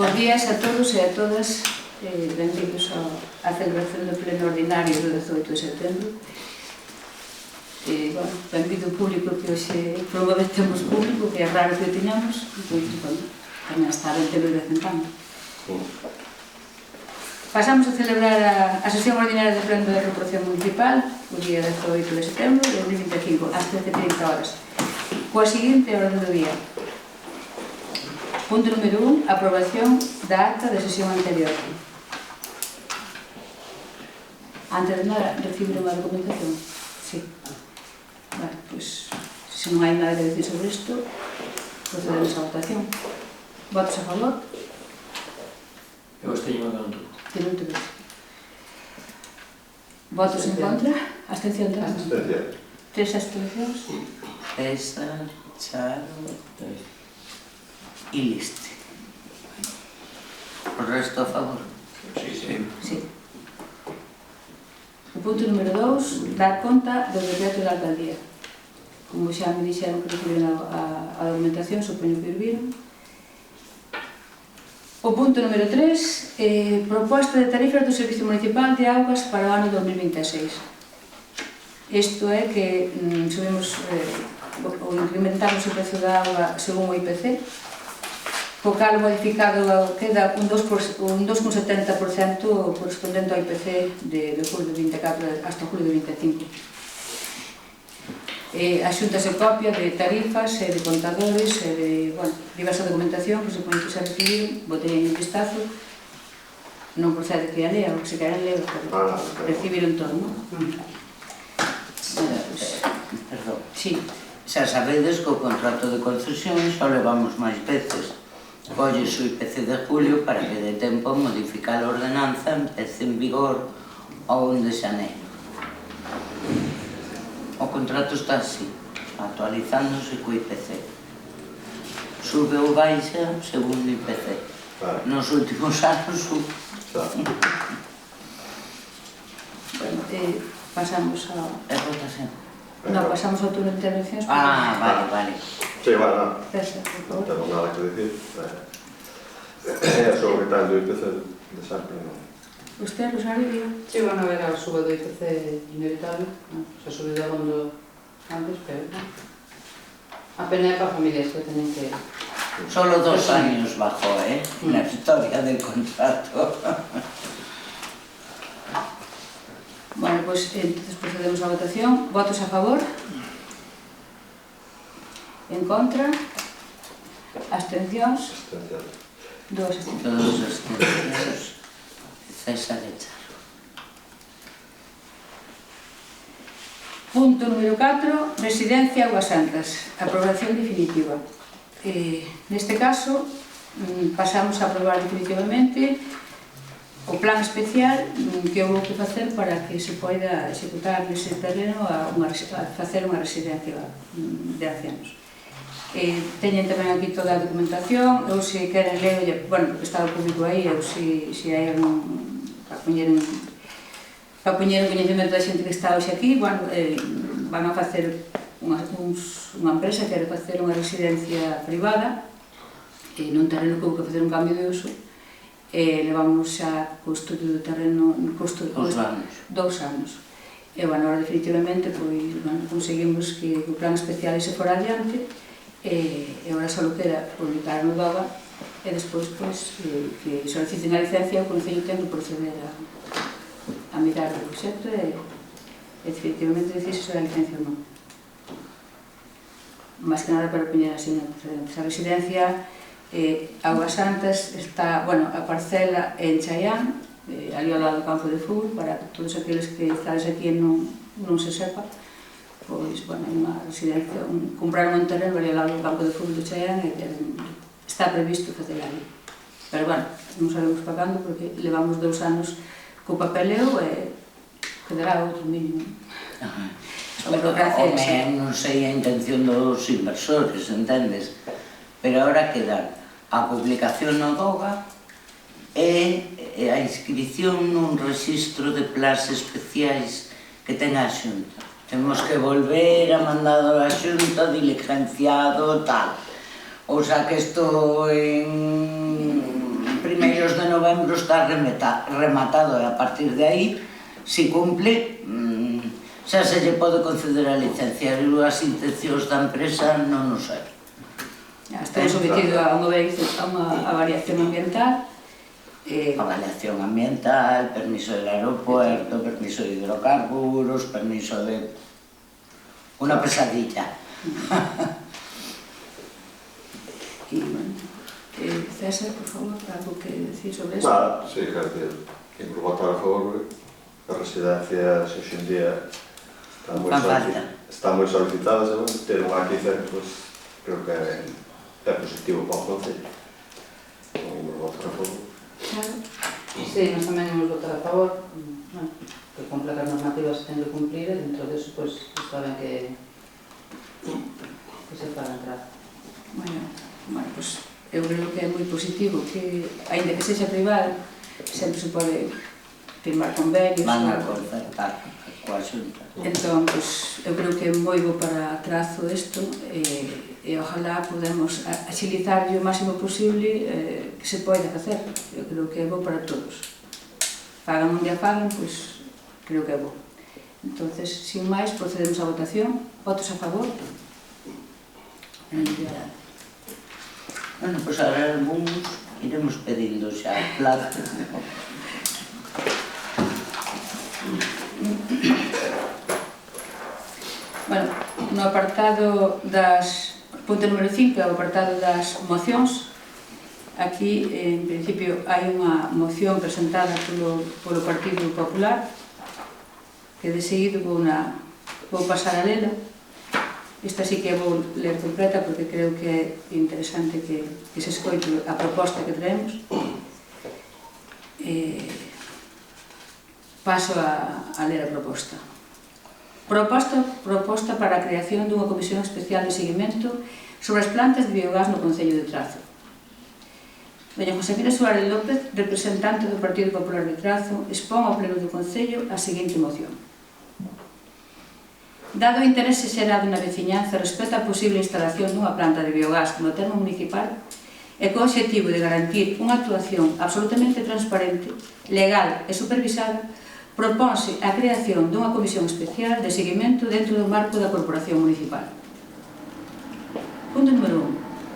Bos días a todos e a todas, benvidos á celebración do pleno ordinario do 18 de setembro. Benvido o público que hoxe probablemente temos público, que é raro que o teñamos, tamén está ben ter de vez en cando. Pasamos a celebrar a sesión ordinaria do pleno de reproducción municipal o día 18 de setembro de 2025, ás 13:30 horas. Coa seguinte orden do día. Punto número 1, aprobación da acta da sesión anterior. Antes de nada, recibiron a documentación? Sí. Vale, pois, se non hai nada que decir sobre isto, procedemos a votación. Votos a favor? Eu esteño no canto. Que non te ves. Votos en contra? Abstención tamén? Abstención. 3 abstencións? César, Charo y Liste. O resto a favor? Sí. O punto número 2, dar conta do decreto da alcaldía. Como xa me dixeron que recibiron a documentación, supoño que os viron. O punto número 3, proposta de tarifas do Servicio Municipal de Augas para o ano 2026. Isto é que subimos ou incrementamos o precio da auga según o IPC, co cal modificado queda un 2,70% correspondente ao IPC de julio de 24 hasta julio de 25. A Xunta se copia de tarifas e de contadores e de diversa documentación que supoño que se recibiron, botei en un vistazo, non procede que a lea, ou que se queren ler, pero recibiron todo, non? Perdón. Sí. Xa sabedes que o contrato de concesión só levamos máis veces. Colles o IPC de julio para que dé tempo a modificar a ordenanza empece en vigor ao 1 de xaneiro. O contrato está así, actualizándose co IPC. Sube ou baixa segundo o IPC. Nos últimos anos sube. Bueno, pasamos a... É votación. Non, pasamos ao turno de intervencións. Vale. Sí, bueno, César, por non favor. tengo nada que decir. É sobre tal do IPC de sempre, non? Usted, Rosario, diga. Sí, van a ver a suba do IPC inevitable, xa subido abondo antes, pero a pena é para familias que teñen que... Solo 2 años bajó, na historia del contrato. Bueno, pois, entonces procedemos á votación. Votos a favor? En contra? Abstencións? Abstención. 2 abstencións. Todos os abstencións. César e Charo. Punto número 4, residencia Augas Santas. Aprobación definitiva. Neste caso, pasamos a aprobar definitivamente o plan especial que houve que facer para que se poida executar nese terreno a facer unha residencia de ancianos. Teñen tamén aquí toda a documentación, ou se queren ler, bueno, está o público aí, ou se hai algún para poñer en coñecemento da xente que está hoxe aquí, bueno, van a facer unha empresa que quere facer unha residencia privada nun terreno que houve que facer un cambio de uso. Levamos xa o estudio do terreno 2 anos. E, bueno, ahora definitivamente conseguimos que o plan especial se fora adiante e agora só queda publicar no DOGA e despois que soliciten a licencia o Concello ten que proceder a mirar o proxecto e definitivamente decir se será licencia ou non. Más que nada para poñer así na procedente. A residencia Augas Santas está, bueno, a parcela en Chaián, ali ao lado do campo de fútbol, para todos aqueles que estades aquí e non se sepa, pois, bueno, é unha residencia, compraron un terreno ali ao lado do campo de fútbol de Chaián e está previsto facer ali. Pero, bueno, non sabemos para cando, porque levamos 2 anos co papeleo e quedará outro mínimo. Non sei a intención dos inversores, entendes? Pero ahora queda a publicación no DOGA e a inscripción nun registro de plans especiais que ten a Xunta. Temos que volver a mandar a Xunta diligenciado tal. O sea que isto en novembro está rematado e a partir de aí, se cumple, xa se lle pode conceder a licencia. E as intencións da empresa non o sei. Está sometido a unha avaliación ambiental. Avaliación ambiental, permiso del aeropuerto, permiso de hidrocarburos, permiso de... Una pesadilla. Y bueno, César, por favor, algo que decir sobre eso. Nada, sí, claro que por votar a favor, as residencias hoxe en día están moi solicitadas, ter unha aquí cerca, creo que é positivo para o Concello. Vamos votar a favor. Sí, nós tamén vamos votar a favor, que cumpla que as normativas que ten de cumplir, e dentro deso, pois, está ben que se para entrar. Bueno, pois eu creo que é moi positivo que, aínda que sexa privado, sempre se pode firmar convenios. Van a concertar coa Xunta. Entón, pois, eu creo que é moi bo para Trazo isto, e ojalá podemos agilizar o máximo posible que se poida facer. Eu creo que é bo para todos. Fagan onde a fagan, pois, creo que é bo. Entonces, sin máis, procedemos á votación. Votos a favor? Bueno, pois agora algúns iremos pedindo xa plazo. Bueno, no apartado das... Punto número 5, o apartado das mocións. Aquí, en principio, hai unha moción presentada polo Partido Popular, que de seguido vou pasar a lela. Esta sí que vou ler completa porque creo que é interesante que se escoite a proposta que traemos. Paso a ler a proposta. Proposta para a creación dunha comisión especial de seguimento sobre as plantas de biogás no Concello de Trazo. Doña Josefina Suárez López, representante do Partido Popular de Trazo, expón ao pleno do Concello a seguinte moción. Dado o interese xerado na veciñanza respecto á posible instalación dunha planta de biogás no termo municipal e co obxectivo de garantir unha actuación absolutamente transparente, legal e supervisada, propónse a creación dunha comisión especial de seguimento dentro do marco da Corporación Municipal. Punto número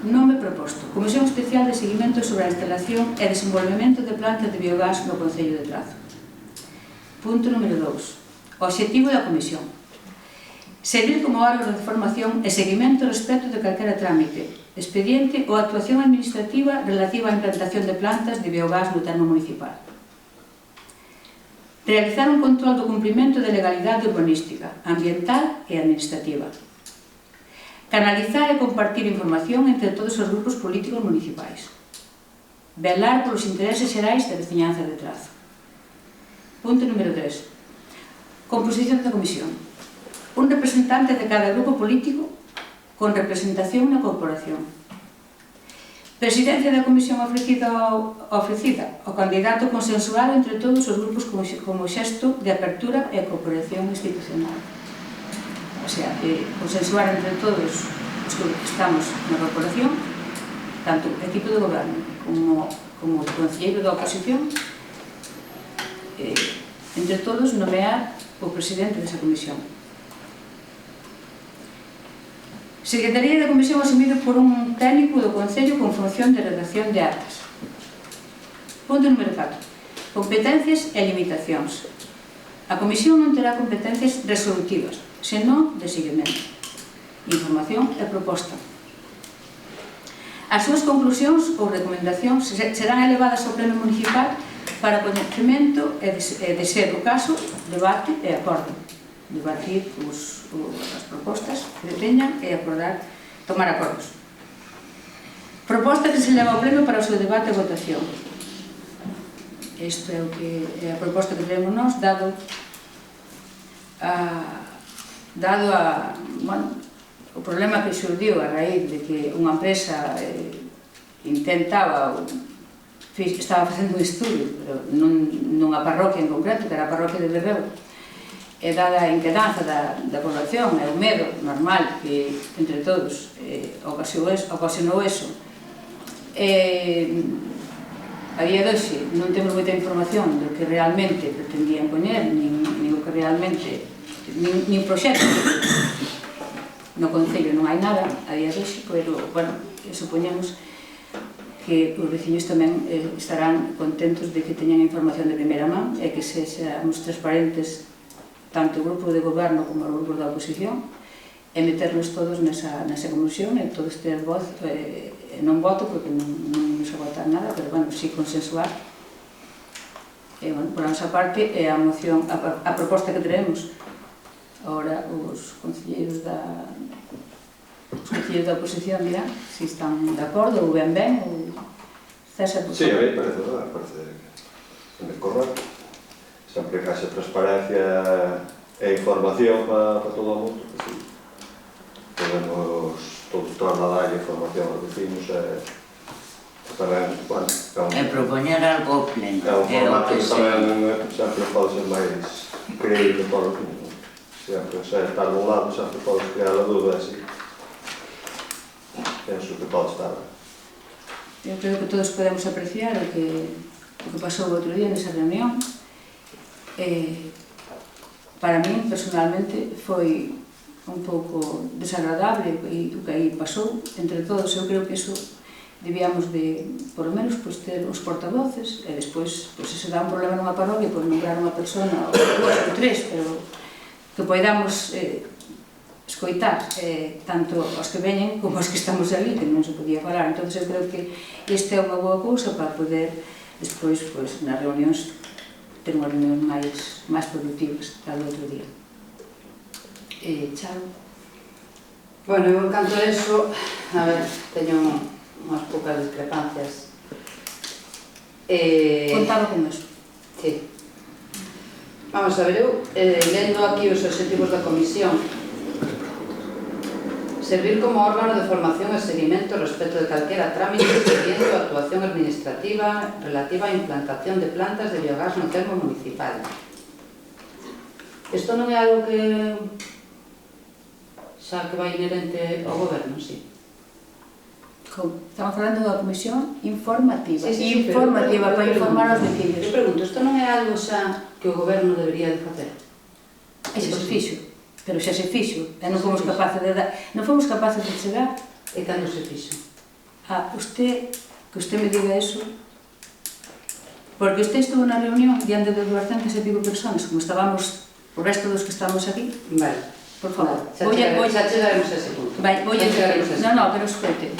1. Nome proposto. Comisión Especial de Seguimento sobre a instalación e desenvolvemento de plantas de biogás no Concello de Trazo. Punto número 2. Obxectivo da comisión. Servir como órgano de formación e seguimento respecto de calquera trámite, expediente ou actuación administrativa relativa á implantación de plantas de biogás no termo municipal. Realizar un control do cumprimento de legalidade urbanística, ambiental e administrativa. Canalizar e compartir información entre todos os grupos políticos municipais. Velar polos intereses xerais da veciñanza de Trazo. Punto número 3. Composición da comisión. Un representante de cada grupo político con representación na corporación. Presidencia da comisión ofrecida ao candidato consensuado entre todos os grupos como xesto de apertura e cooperación institucional. O sea, consensuar entre todos os que estamos na corporación, tanto o equipo de goberno como o concelleiro da oposición, entre todos nomear o presidente desa comisión. Secretaría da Comisión asumido por un técnico do Concello con función de redacción de actas. Punto número 4. Competencias e limitacións. A Comisión non terá competencias resolutivas, senón de seguimento. Información e proposta. As súas conclusións ou recomendacións serán elevadas ao Pleno Municipal para coñecemento e, de ser o caso, debate e acordo. Debatir as propostas que teñan e tomar acordos. Proposta que se leva ao pleno para o seu debate e votación. Isto é a proposta que temos nós, dado o problema que xurdiu a raíz de que unha empresa estaba facendo un estudio, pero nunha parroquia en concreto, que era a parroquia de Berreu, e dada a inquedanza da población e o medo normal que entre todos ocasionou eso, a día de hoxe non temos moita información do que realmente pretendían poñer, nin o que realmente, nin proxecto. No Concello non hai nada a día de hoxe, pero, bueno, supoñemos que os veciños tamén estarán contentos de que teñan información de primeira man e que sexamos transparentes tanto o grupo de goberno como o grupo da oposición e meternos todos nesa comisión e todos ter voz, non voto porque non nos a votar nada, pero, bueno, si consensuar. E, bueno, por a nosa parte, a moción, a proposta que teremos agora os concelleiros da oposición dirán se están de acordo ou ben, ou César, por favor. Sí, a mí parece correcto. Sempre que haxa transparencia e información para todo o mundo, que sí. Podemos todos trasladar información aos vecinos e tamén, bueno, E propoñer algo pleno. é un formato que tamén sempre pode ser máis creíble para os vecinos. Sempre, se estar dun lado, sempre podes crear a dúvida, así. Penso que pode estar. Eu creo que todos podemos apreciar o que pasou o outro día nesa reunión. Para mí, personalmente, foi un pouco desagradable o que aí pasou. Entre todos, eu creo que iso debíamos de, por lo menos, ter os portavoces e despois, se se dá un problema nunha parroquia, nombrar unha persona ou dúas ou tres, pero que poidamos escoitar tanto os que veñen como os que estamos ali, que non se podía falar. Entón, eu creo que esta é unha boa cousa para poder despois, nas reunións, ter unhas reunións máis productivas tal do outro día. Charo? Bueno, eu en canto a eso, a ver, teño unhas poucas discrepancias. Contaba con eso. Sí. Vamos a ver, eu, lendo aquí os obxectivos da comisión, servir como órgano de formación e seguimento respecto de calquera trámite expediente ou actuación administrativa relativa á implantación de plantas de biogás no termo municipal. Isto non é algo que xa que vai inherente ao goberno, sí? Estamos falando da comisión informativa. Sí, informativa para informar aos vecinos. Eu pregunto, isto non é algo xa que o goberno debería de facer? E xa se fixo, pero xa se fixo, e non fomos capaces de dar, non fomos capaces de chegar. E cando se fixo? Que usted me diga eso, porque usted estuvo na reunión diante de 200 e pico personas, como estábamos o resto dos que estamos aquí. Vale. Por favor. Xa chegaremos a ese punto. No, pero escoite.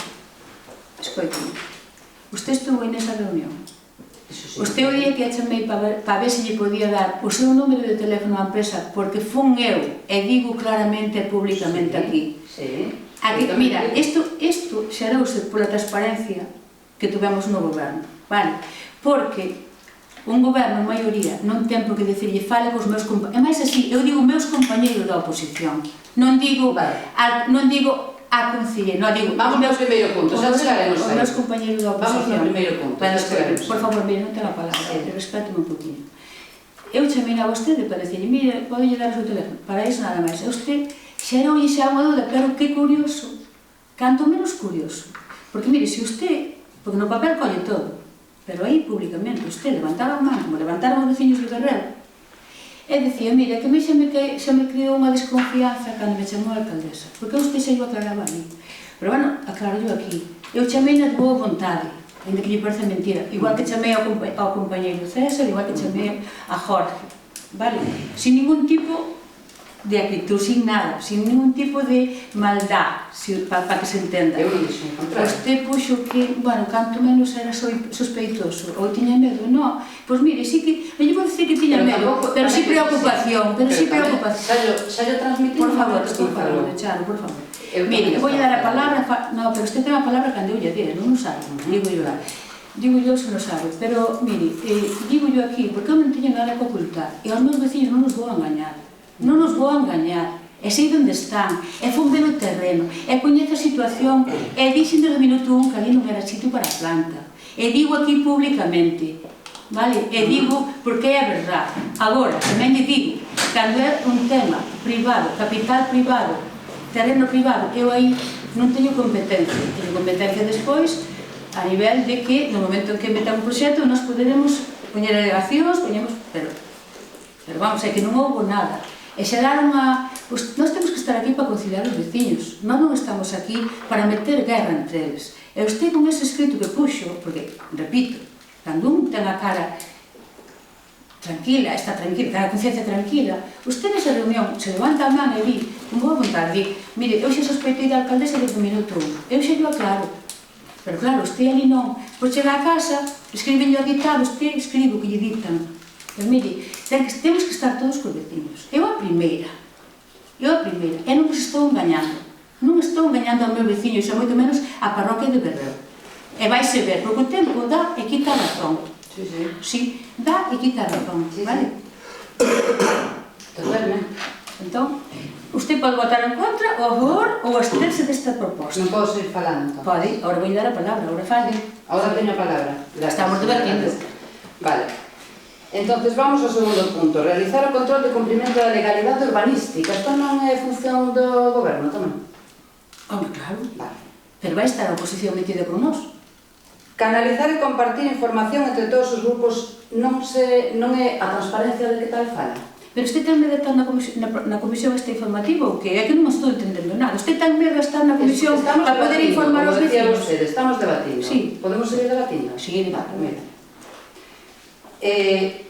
Usted estuvo aí nesa reunión. Usted o día que a chamei para ver se lle podía dar o seu número de teléfono á empresa, porque fun eu, e digo claramente e públicamente aquí. Mira, isto xerouse pola transparencia que tuvemos no goberno, vale? Porque un goberno, en maioría, non ten por que dicirlle fale cos meus compañeros. E máis así, eu digo meus compañeros da oposición. Non digo a concelleira, non digo... Vamos no primeiro punto, xa chegaremos aí. Os meus compañeros da oposición. Vamos no primeiro punto, xa chegaremos aí. Por favor, mire, non ten a palabra, respéteme un poquinho. Eu chamei a vostede para dicirle, mire, podelle dar o seu teléfono. Para iso nada máis. E usted xeroulle xa unha dúda, pero que curioso. Canto menos curioso. Porque, mire, se usted, porque no papel colle todo, pero aí, públicamente, usted levantaba a man, como levantaron os veciños do Guerrero, e dicía, mira, que a mí xa me creou unha desconfianza cando me chamou a alcaldesa, porque usted xa iba aclaraba ali. Pero, bueno, aclaro yo aquí. Eu chamei na boa vontade, ainda que lle parece mentira, igual que chamei ao compañeiro César, igual que chamei a Jorge, vale? Sin ningún tipo de actitud, sin nada, sin ningún tipo de maldad, para que se entenda. Eu dixo, ao contrario. Usted puxo que, bueno, canto menos era sospeitoso, ou tiña medo, non. Pois mire, sí que, non lle vou dicir que tiña medo, pero sí preocupación, Xa lle transmitimos. Por favor, Charo, por favor. Mire, vou dar a palabra, no, pero usted ten a palabra cando eu lle dé, non o sabe, digo yo se non sabe, pero mire, digo yo aquí, porque eu non teño nada que ocultar, e aos meus vecinos non nos vou a engañar. Non nos vou a engañar, e sei onde están, e fun ver o terreno, e coñezo a situación, e dixen desde o minuto 1 que ali non era sitio para a planta. E digo aquí públicamente, vale? E digo porque é a verdade. Agora, tamén lle digo, cando é un tema privado, capital privado, terreno privado, eu aí non teño competencia. Teño competencia despois a nivel de que no momento en que meta un proxecto nós poderemos poñer alegacións, pero vamos, é que non houve nada. E xa daron a... Nós temos que estar aquí para conciliar os veciños, nós non estamos aquí para meter guerra entre eles. E usted con ese escrito que puxo, porque, repito, cando un ten a cara tranquila, está tranquila, ten a conciencia tranquila, usted nesa reunión se levanta a man e di, con boa vontade, di, mire, eu xa sospeitei da alcaldesa desde o minuto 1, eu xa yo aclaro, pero claro, usted ali non, por chegar a casa, escriben o ditado, usted escribe o que lle dictan, pero mire, temos que estar todos cos veciños, eu a primeira, e non vos estou engañando, non estou engañando ao meu veciño, e xa moito menos a parroquia de Berreo, e vaise ver, porque o tempo dá e quita a razón. Sí, dá e quita a razón, vale? Totalmente. Entón, usted pode votar en contra, ou a favor, ou absterse desta proposta. Non podo seguir falando, entón. Pode, agora vou dar a palabra, agora fale. Ahora teño a palabra. Estamos debatindo. Vale. Entonces vamos ao segundo punto. Realizar o control de cumprimento da legalidade urbanística. Isto non é función do goberno tamén? Home, claro. Vale. Pero vai estar a oposición metida con nós. Canalizar e compartir información entre todos os grupos non é a transparencia de que tal fala. Pero usted ten medo de estar na comisión esta informativa ou que? É que non estou entendendo nada. Usted ten medo de estar na comisión para poder informar os vecinos? Estamos debatindo. Sí. Podemos seguir debatindo? Sí, vale.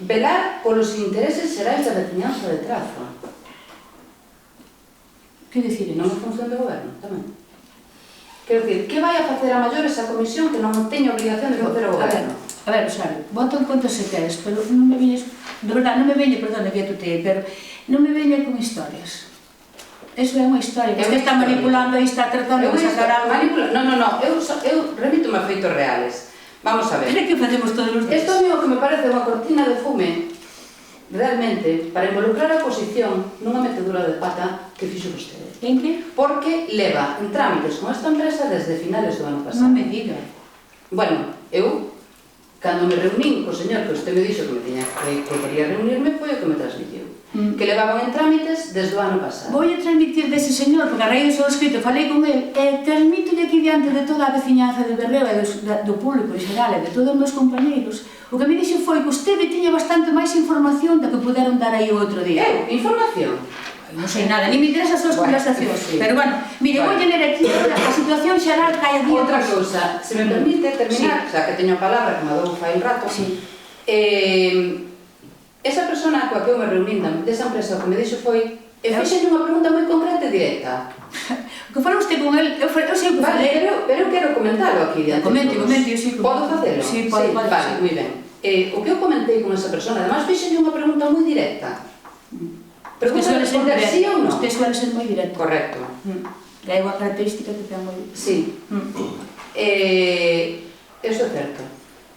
Velar polos intereses xerais da veciñanza de Trazo. Que dicir? Non é función do goberno, tamén. Quero dicir, que vai a facer a maior esa comisión que non teña obligación de facer o goberno? A ver, Rosario, voto en conta se queres, pero non me veñes, de verdade, non me veñe, perdón, que tutee, pero non me veñe con historias. Eso é unha historia, que usted está manipulando e está tratando de sacar algo. Non, eu remito-me a feitos reales. Vamos a ver. Pero que facemos todos os días? Isto é o que me parece unha cortina de fume, realmente, para involucrar a oposición nunha metedura de pata que fixo vostede. En que? Porque leva en trámites con esta empresa desde finales do ano pasado. Non me diga. Bueno, eu, cando me reunín co señor que usted me dixo que quería reunirme, foi o que me transmitiu. Que levaban en trámites desde o ano pasado. Vou a transmitir dese señor, porque a raíz do seu escrito falei con ele, e transmitolle aquí diante de toda a veciñanza de Berreo e do público en xeral e de todos os meus compañeiros. O que me dixo foi que vostede tiña bastante máis información da que puderon dar aí o outro día. Eu? Información? Non sei nada, ni me interesa as súas conversacións. Sí. Pero bueno, mire, vou ler aquí a situación xeral que hai a día. Outra cousa, se me permite terminar, xa que teño a palabra, que me dou fai un rato, esa persona coa que eu me reunín desa empresa o que me dixo foi fixenlle unha pregunta moi concreta e directa. O que fala usted con el, eu sei o que falei. Pero eu quero comentarlo aquí diante. Comente, eu sei. Podo facelo? Sí, pode. Vale, moi ben. O que eu comentei con esa persona, además fixenlle unha pregunta moi directa. Pregunta de responder sí ou non? Usted suele ser moi directo. Correcto. É unha característica que ten moi... Sí. Eso é certo.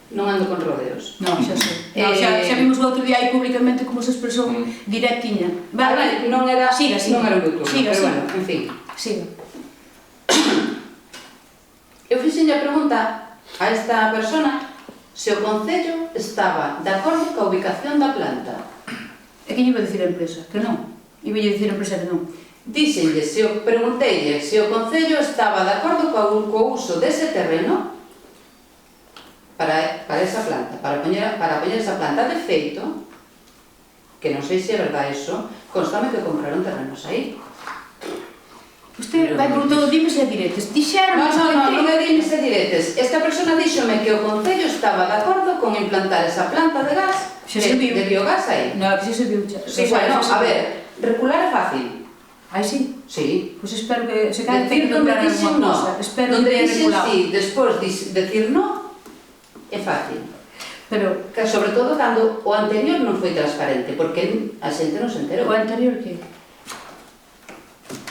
Non ando con rodeos. Non, xa sei. Xa vimos o outro día aí públicamente como se expresou directiña. Vale, non era un YouTube, pero bueno, en fin. Siga. Eu fixenlle a pregunta a esta persona se o Concello estaba de acordo coa ubicación da planta. E que lle iba a dicir a empresa? Que non. Iba a dicir a empresa que non. Díxenlle, pregunteille se o Concello estaba de acordo co uso dese terreno para esa planta, para poñer esa planta. De feito, que non sei se é verdade iso, constame que compraron terrenos aí. Usted vai por todo dimes e diretes. Dixeron... Non é dimes e diretes. Esta persona díxome que o Concello estaba de acordo con implantar esa planta de gas, de biogás aí. Non, que se viu xa. Sí, bueno, a ver, recular é fácil. Aí sí? Sí. Pois espero que se cae Decir que donde recular dixen alguma no, cosa. Espero donde que dixen reculado. sí, despois decir no, é fácil. Pero... Que sobre todo cando o anterior non foi transparente, porque a xente non se enterou. O anterior que?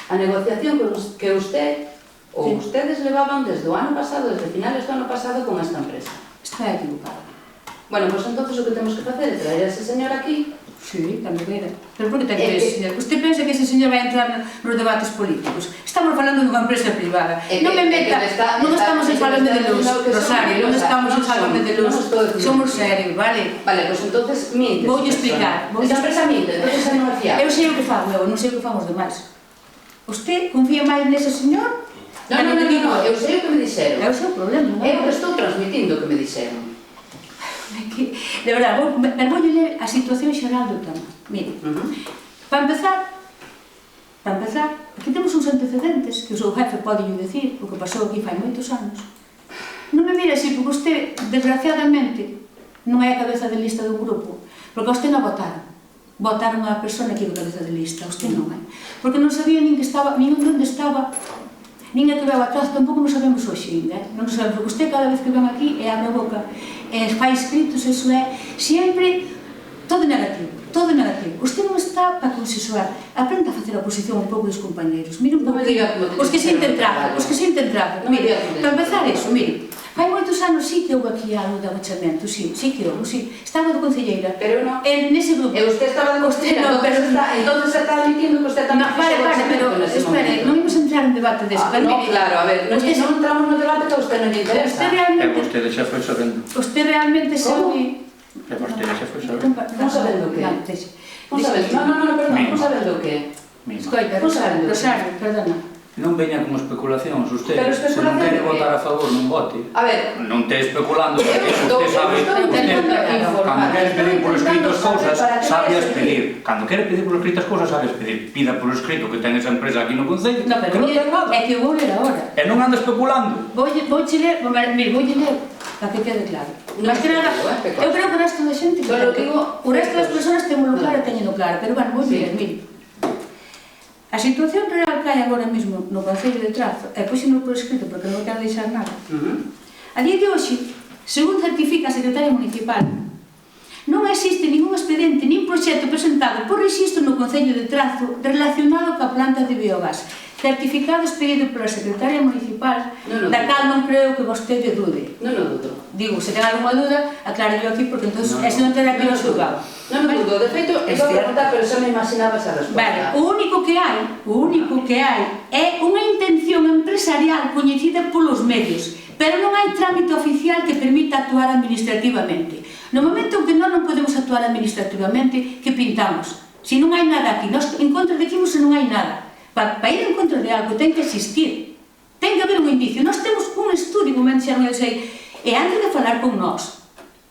A negociación que usted ou ustedes levaban desde o ano pasado, desde finales do ano pasado con esta empresa. Está equivocado. Bueno, pois entonces o que temos que facer é traer a ese señor aquí. Sí, cando queira. Pero por que ten que ese señor? Usted pensa que ese señor vai entrar nos debates políticos? Estamos falando dunha empresa privada. Non me meta, non estamos en Salome de Luz, Rosario, non estamos en Salome de Luz. Somos serios, vale? Vale, pois entonces minte. Voulle explicar. Esa empresa minte, entonces non é fiable. Eu sei o que fago, eu non sei o que fago os demais. Usted confía máis nese señor Non, eu sei o que me dixeron. É o seu problema, non? Eu estou transmitindo o que me dixeron. De verdade, pero vou ler a situación xeral do tema. Mire, para empezar, aquí temos uns antecedentes que o seu jefe pode dicir, o que pasou aquí fai moitos anos. Non me mire así, porque usted, desgraciadamente, non é a cabeza de lista do grupo, porque a usted non votaron. Votaron a persona que é a cabeza de lista, a usted non é. Porque non sabía nin onde estaba, nin a que veu atrás, tampouco non sabemos hoxe ainda, non sabemos, porque usted cada vez que ven aquí e abre a boca, e fai escritos, eso é, sempre, todo negativo, todo negativo. Usted non está para consensuar, aprenda a facer a oposición un pouco dos compañeros, mire un pouco, os que se intentraban, mire, para empezar eso, mire, fai moitos anos sí que houve aquí algo de agochamento, sí que houve, sí, estaba de concelleira, pero non, nese grupo, e usted estaba de concelleira, entonces se está admitindo que usted tamén vale, pero, espere, non imos entrar en debate deso, non, claro, a ver, non entramos no debate que a usted non lle interesa. E vostede xa foi sabendo. Usted realmente sabe... E vostede xa foi sabendo. Non sabendo o que? Non sabendo, perdón, non sabendo o que? Escoita, Rosario, perdona. Non veña como especulacións, usted, pero se non quere votar a favor, non vote. A ver, non te especulando, porque usted sabe, cando quere pedir por escrito as cousas, sabe as pedir. Cando quere pedir por escrito as cousas, sabe as pedir. Pida por escrito que ten esa empresa aquí no Concello, que non ten nada. É que eu vou ler agora. E non anda especulando. Voulle ler, para que quede claro. Mas que nada, eu creo que o resto da xente, o resto das persoas temos claro e teñeno claro, pero bueno, vou ler, mire. A situación real que hai agora mesmo no Concello de Trazo, e puxeno por escrito porque non quero deixar nada, a día de hoxe, según certifica a Secretaria Municipal, non existe ningún expediente nin proxecto presentado por rexistro no Concello de Trazo relacionado coa planta de biogás. Certificado expedido pola Secretaria Municipal, da cal non creo que vostede dude. Non o dudo. Digo, se ten alguma duda, aclaro yo aquí, porque entón, ese non terá que ir ao xulgado. Non o dudo, de feito, eu vou preguntar, pero xa me imaginaba esa resposta. Vale, o único que hai é unha intención empresarial coñecida polos medios, pero non hai trámite oficial que permita actuar administrativamente. No momento en que non podemos actuar administrativamente, que pintamos? Se non hai nada aquí, nós en contra de se non hai nada. Para ir en contra de algo ten que existir, ten que haber un indicio. Nós temos un estudio, como ben xa non sei, e antes de falar con nós,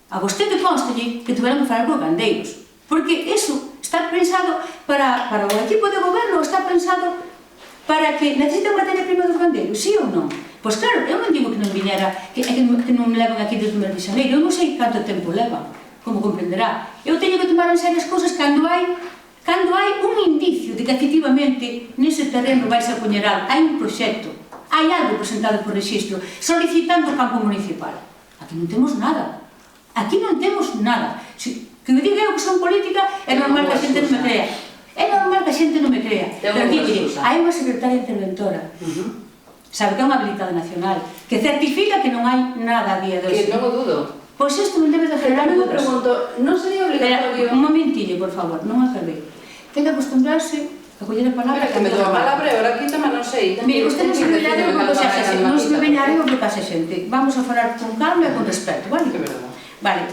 a vostede constalle que tiveron que falar con gandeiros, porque iso está pensado para o equipo de goberno, está pensado para que necesiten materia prima dos gandeiros, sí ou non? Pois claro, eu non digo que non viñera, que non me levan aquí desde o mes de xaneiro, eu non sei canto tempo levan, como comprenderá. Eu teño que tomar en serio as cousas cando hai un indicio de que efectivamente nese terreno vais a poñer algo, hai un proxecto, hai algo presentado por rexistro, solicitando o campo municipal. Aquí non temos nada. Aquí non temos nada. Que me diga eu que son política, é normal que a xente non me crea. É normal que a xente non me crea. Pero aquí, hai unha secretaria interventora, sabe que é unha habilidade nacional, que certifica que non hai nada a día de hoxe. Que non o dudo. Pois isto non debe de generar dudas. Pero me pregunto, non sería obligatorio... Un momentillo, por favor, non acabei. Ten que acostumbrarse a coller a palabra... Pero que me dou a palabra, agora aquí tamén non sei. Mire, usted non se me veñareu porque xa xente, non se me veñareu porque xa xente. Vamos a falar con calma e con respeto, vale? Que verdade. Vale.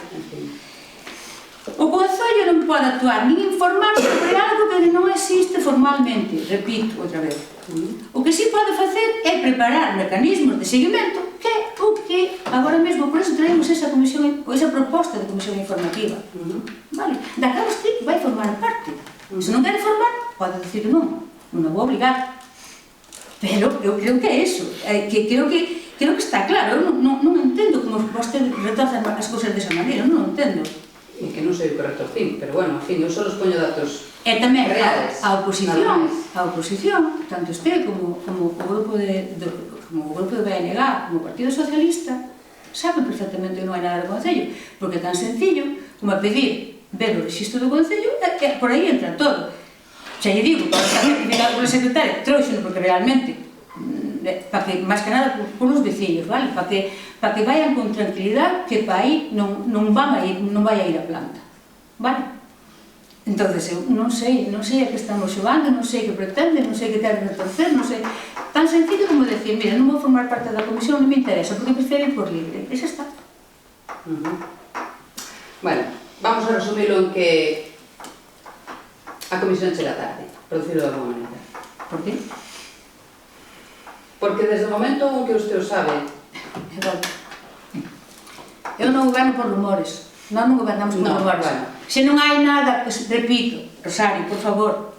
O Concello non pode actuar nin informar sobre algo que non existe formalmente, repito outra vez. O que sí pode facer é preparar mecanismos de seguimento, que é o que agora mesmo, por eso traemos esa proposta de comisión informativa. Vale? Da que vostede vai formar parte. Se non quere formar, pode dicir non a vou obligar. Pero eu creo que é iso, creo que está claro, eu non entendo como vostede retorce as cousas desa maneira, non o entendo. E que non sei o correcto fin, pero bueno, en fin, eu só os poño datos e tamén reales. A oposición, tanto este como o grupo de BNG, como o Partido Socialista, saben perfectamente que non hai nada do Concello, porque é tan sencillo como a pedir ver o rexistro do Concello e por aí entra todo. Xa lle digo, para estar certificado polo secretario, trouxeno porque realmente, para que, máis que nada, polos veciños, vale? Para que vayan con tranquilidade que para aí non vai a ir a planta, vale? Entonces, eu non sei a que estamos xogando, non sei que pretende, non sei que quere retorcer, non sei... Tan sencillo como decir, mira, non vou formar parte da comisión, non me interesa, porque prefiro ir por libre. E xa está. Bueno, vamos a resumilo en que a comisión chega tarde, por decirlo de alguma maneira. Por qué? Porque desde o momento en que usted o sabe... Eu non goberno por rumores. Nós non gobernamos por rumores. Se non hai nada, repito, Rosario, por favor,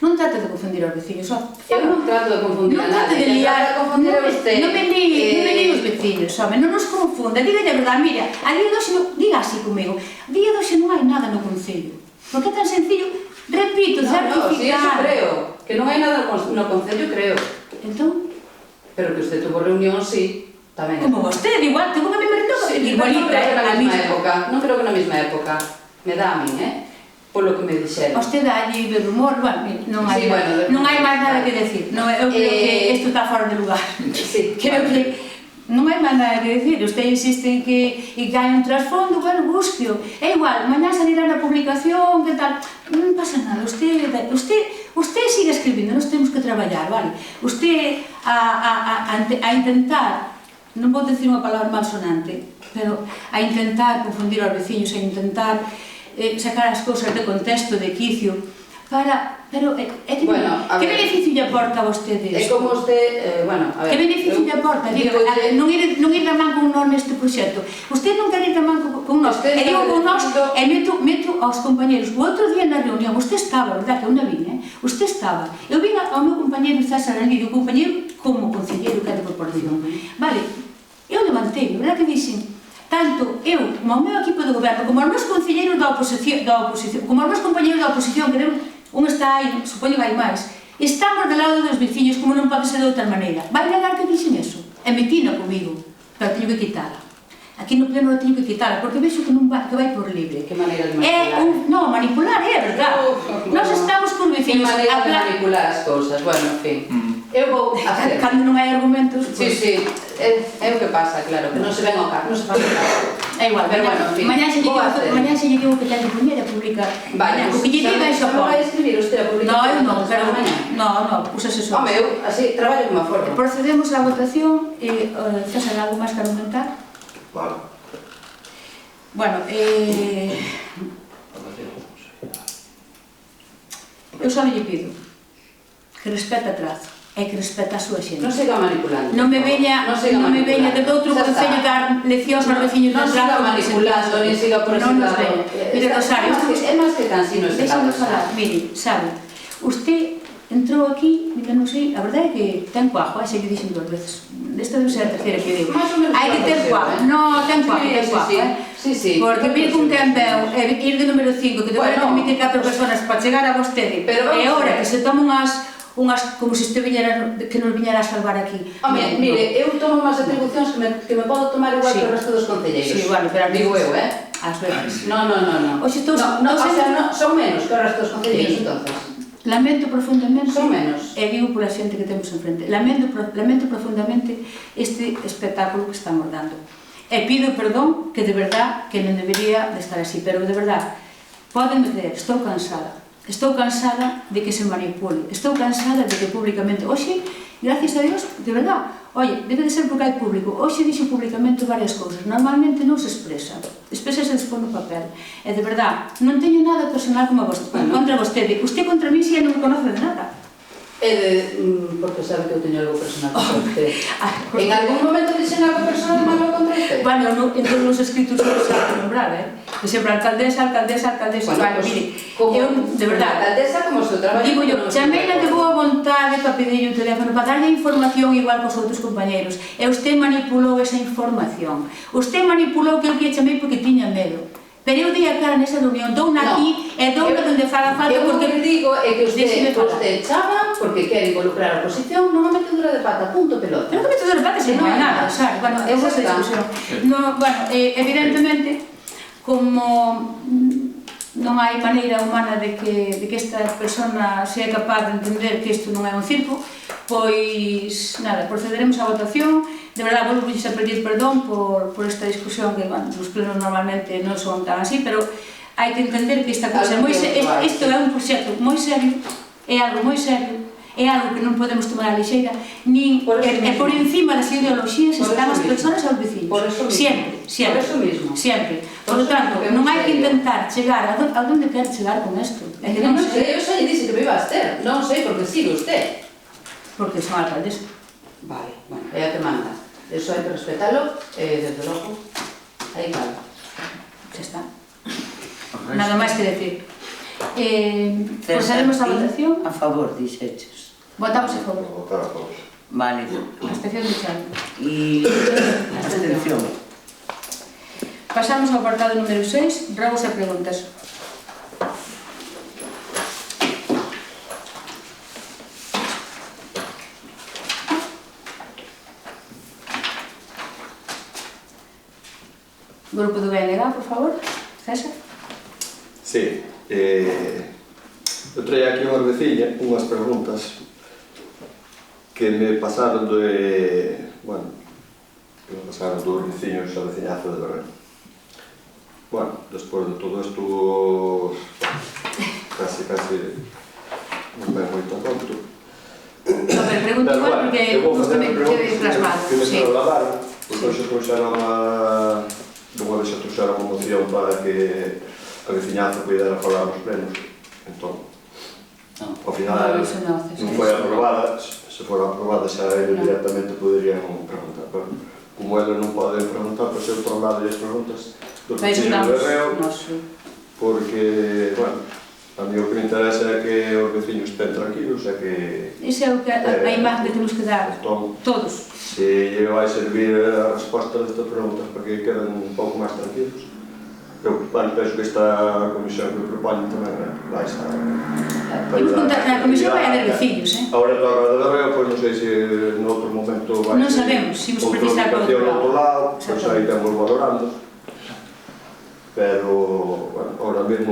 non trate de confundir aos veciños. Eu non trato de confundir a nadie. Non trate de liar, non me líe os veciños, non nos confunda. Dígalle a verdade, mira, a día de hoxe, diga así comigo, a día de hoxe non hai nada no Concello. Porque é tan sencillo, repito, certificar. Si eso creo, que non hai nada no Concello, creo. Entón? Pero que usted tuvo reunión, sí, tamén. Como vostede, igual, tengo que me merito igualita, a mesma época. Non creo que na mesma época. Me dá a min, polo que me dixeron. Vostede dalle de rumor, bueno, non hai máis nada que decir. Eu creo que isto está fora de lugar. Creo que non hai máis nada que decir. Usted insiste en que hai un trasfondo, bueno, búsqueo. É igual, mañá salirá na publicación, que tal. Non pasa nada, usted sigue escribindo, nós temos que traballar, vale? Usted a intentar, non vou decir unha palabra malsonante, pero a intentar confundir aos veciños, a intentar sacar as cousas de contexto, de quicio, pero que beneficio lle aporta a vostede isto? É como usted, bueno, a ver... Que beneficio lle aporta? Non ir da man con nós neste proxecto. Usted non quer ir da man con nós. E digo con nós, e meto aos compañeros. O outro día na reunión, usted estaba, verdad, que eu non vin, usted estaba. Eu vin ao meu compañero César Alvido, o compañero como concelleiro que é de corporación. Vale, eu levantei, verdad que dixen, tanto eu, como o meu equipo de goberno, como os meus concelleiros da oposición, como os meus compañeros da oposición, que un está aí, supoño que hai máis, estamos del lado dos veciños, como non pode ser de outra maneira. Vai negar que dixen eso? E metina comigo, pero teño que quitala. Aquí no pleno teño que quitala, porque vexo que non vai, que vai por libre. Que maneira de manipular? Non, manipular é verdad. Nós estamos con veciños. Que maneira de manipular as cousas, bueno, en fin. Eu vou hacer... Cando non hai argumentos... Sí, é o que pasa, claro, que non se ven ao carro, non se fan o carro. É igual, pero bueno, en fin, mañá se lle digo que ten que poñer a publicar. Vale, o que lle diga iso non vai escribir usted a publicar? Non, pero non, úsase só. Home, eu así traballo como a forma. Procedemos á votación e César, algo máis que argumentar? Vale. Bueno, eu só lle pido que respete a trazo e que respeta a súa xente. Non siga manipulando. Non me veña de outro concello dar leccións aos veciños de trazo. Non siga manipulando, ni siga por ese lado. Mire, Rosario, é máis que cansino este lado. Déxame falar, mire, sabe, usted entrou aquí, mira, non sei, a verdade é que ten cuajo, xe que dixen 2 veces. Esta debe ser a terceira que digo. Hai que ter cuajo. Non, ten cuajo, Sí. Porque vir con quen veu, ir de número 5, que te vai permitir 4 personas para chegar a vostede, e ahora que se toman unhas como se que nos viñera a salvar aquí. Home, mire, eu tomo máis atribucións que me podo tomar igual que o resto dos concelleiros. Sí, bueno, pero digo eu, As veces. Non. Oxe, son menos que o resto dos concelleiros, entonces. Lamento profundamente, son menos. E digo pola xente que temos enfrente, lamento profundamente este espectáculo que estamos dando. E pido perdón, que de verdad que non debería de estar así, pero de verdad, podenme creer, estou cansada de que se manipule, estou cansada de que públicamente, hoxe, gracias a Dios, de verdad, oye, debe de ser porque hai público, hoxe dixo públicamente varias cousas, normalmente non se expresa despois no papel, e de verdad, non teño nada personal como contra vostede, usted contra mí si non me conoce de nada. Porque sabe que eu teño algo personal contra usted. En algún momento dixen algo personal malo contra usted? Bueno, en todos os escritos non se ha de nombrar, que sempre alcaldesa. Bueno, mire, eu, de verdade, alcaldesa como o seu traballo. Digo yo, chameila de boa vontade para pedirle un teléfono, para darlle información igual que os outros compañeros. E usted manipulou esa información. Usted manipulou que eu que chamei porque tiña medo. Pero eu dei a cara nesa reunión, douna aquí e douna donde faga falta porque... Eu o que digo é que usted chama porque quer involucrar a oposición nunha metedura de pata, punto pelota. Pero que metedura de pata se non hai nada, sabe? Bueno, é esa discusión. Bueno, evidentemente, como non hai maneira humana de que esta persona sea capaz de entender que isto non é un circo, pois, nada, procederemos á votación. De verdade, vos a pedir perdón por esta discusión que, bueno, os plenos normalmente non son tan así, pero hai que entender que esta cousa isto é un proxecto moi serio, é algo moi serio, é algo que non podemos tomar a lixeira, nin por encima das ideoloxías están as persoas aos vecinos. Sempre. Por lo tanto, non hai que intentar chegar a onde quer chegar con isto. Non sei, eu xa lle dixo que me iba a ter, non sei porque sigue usted. porque son alcaldes. Vale, bueno, é a que manda. Eso hai que respetalo, desde logo, aí claro. Xa está. Nada máis que decir. Procedemos a votación. A favor, dixeches. Votamos a favor. Votar a favor. Vale. Abstención de Chano. E abstención. Pasamos ao apartado número 6, robos e preguntas. Grupo do BNG, por favor. César. Sí, eu traía aquí unhas veciñas, unhas preguntas que me pasaron dos veciños a veciñazo de Berreo. Bueno, despois de todo isto, casi non ven moito a conto. A ver, pregunto igual porque gusto me quede plasmado. Que me trasladaron, porque hoxe trouxeron unha vez trouxeron unha moción para que a veciñanza pudera falar nos plenos. Entón, ao final non foi aprobada, se fora aprobada xa eles directamente poderían preguntar, pero como eles non poden preguntar, pois eu traslado as preguntas dos veciños de Berreo, porque, bueno, a mí o que me interesa é que os veciños estén tranquilos, é que... Esa é a imagen que temos que dar, todos. Se lle vai servir a resposta destas preguntas para que queden un pouco máis tranquilos. Eu penso que esta comisión que propoñen tamén vai estar... Na comisión vai haber veciños, Agora toca de Berreo, pois non sei se noutro momento vai non sabemos, se vos precisar por outro lado, pois aí temos valorando. Pero, bueno, ahora mesmo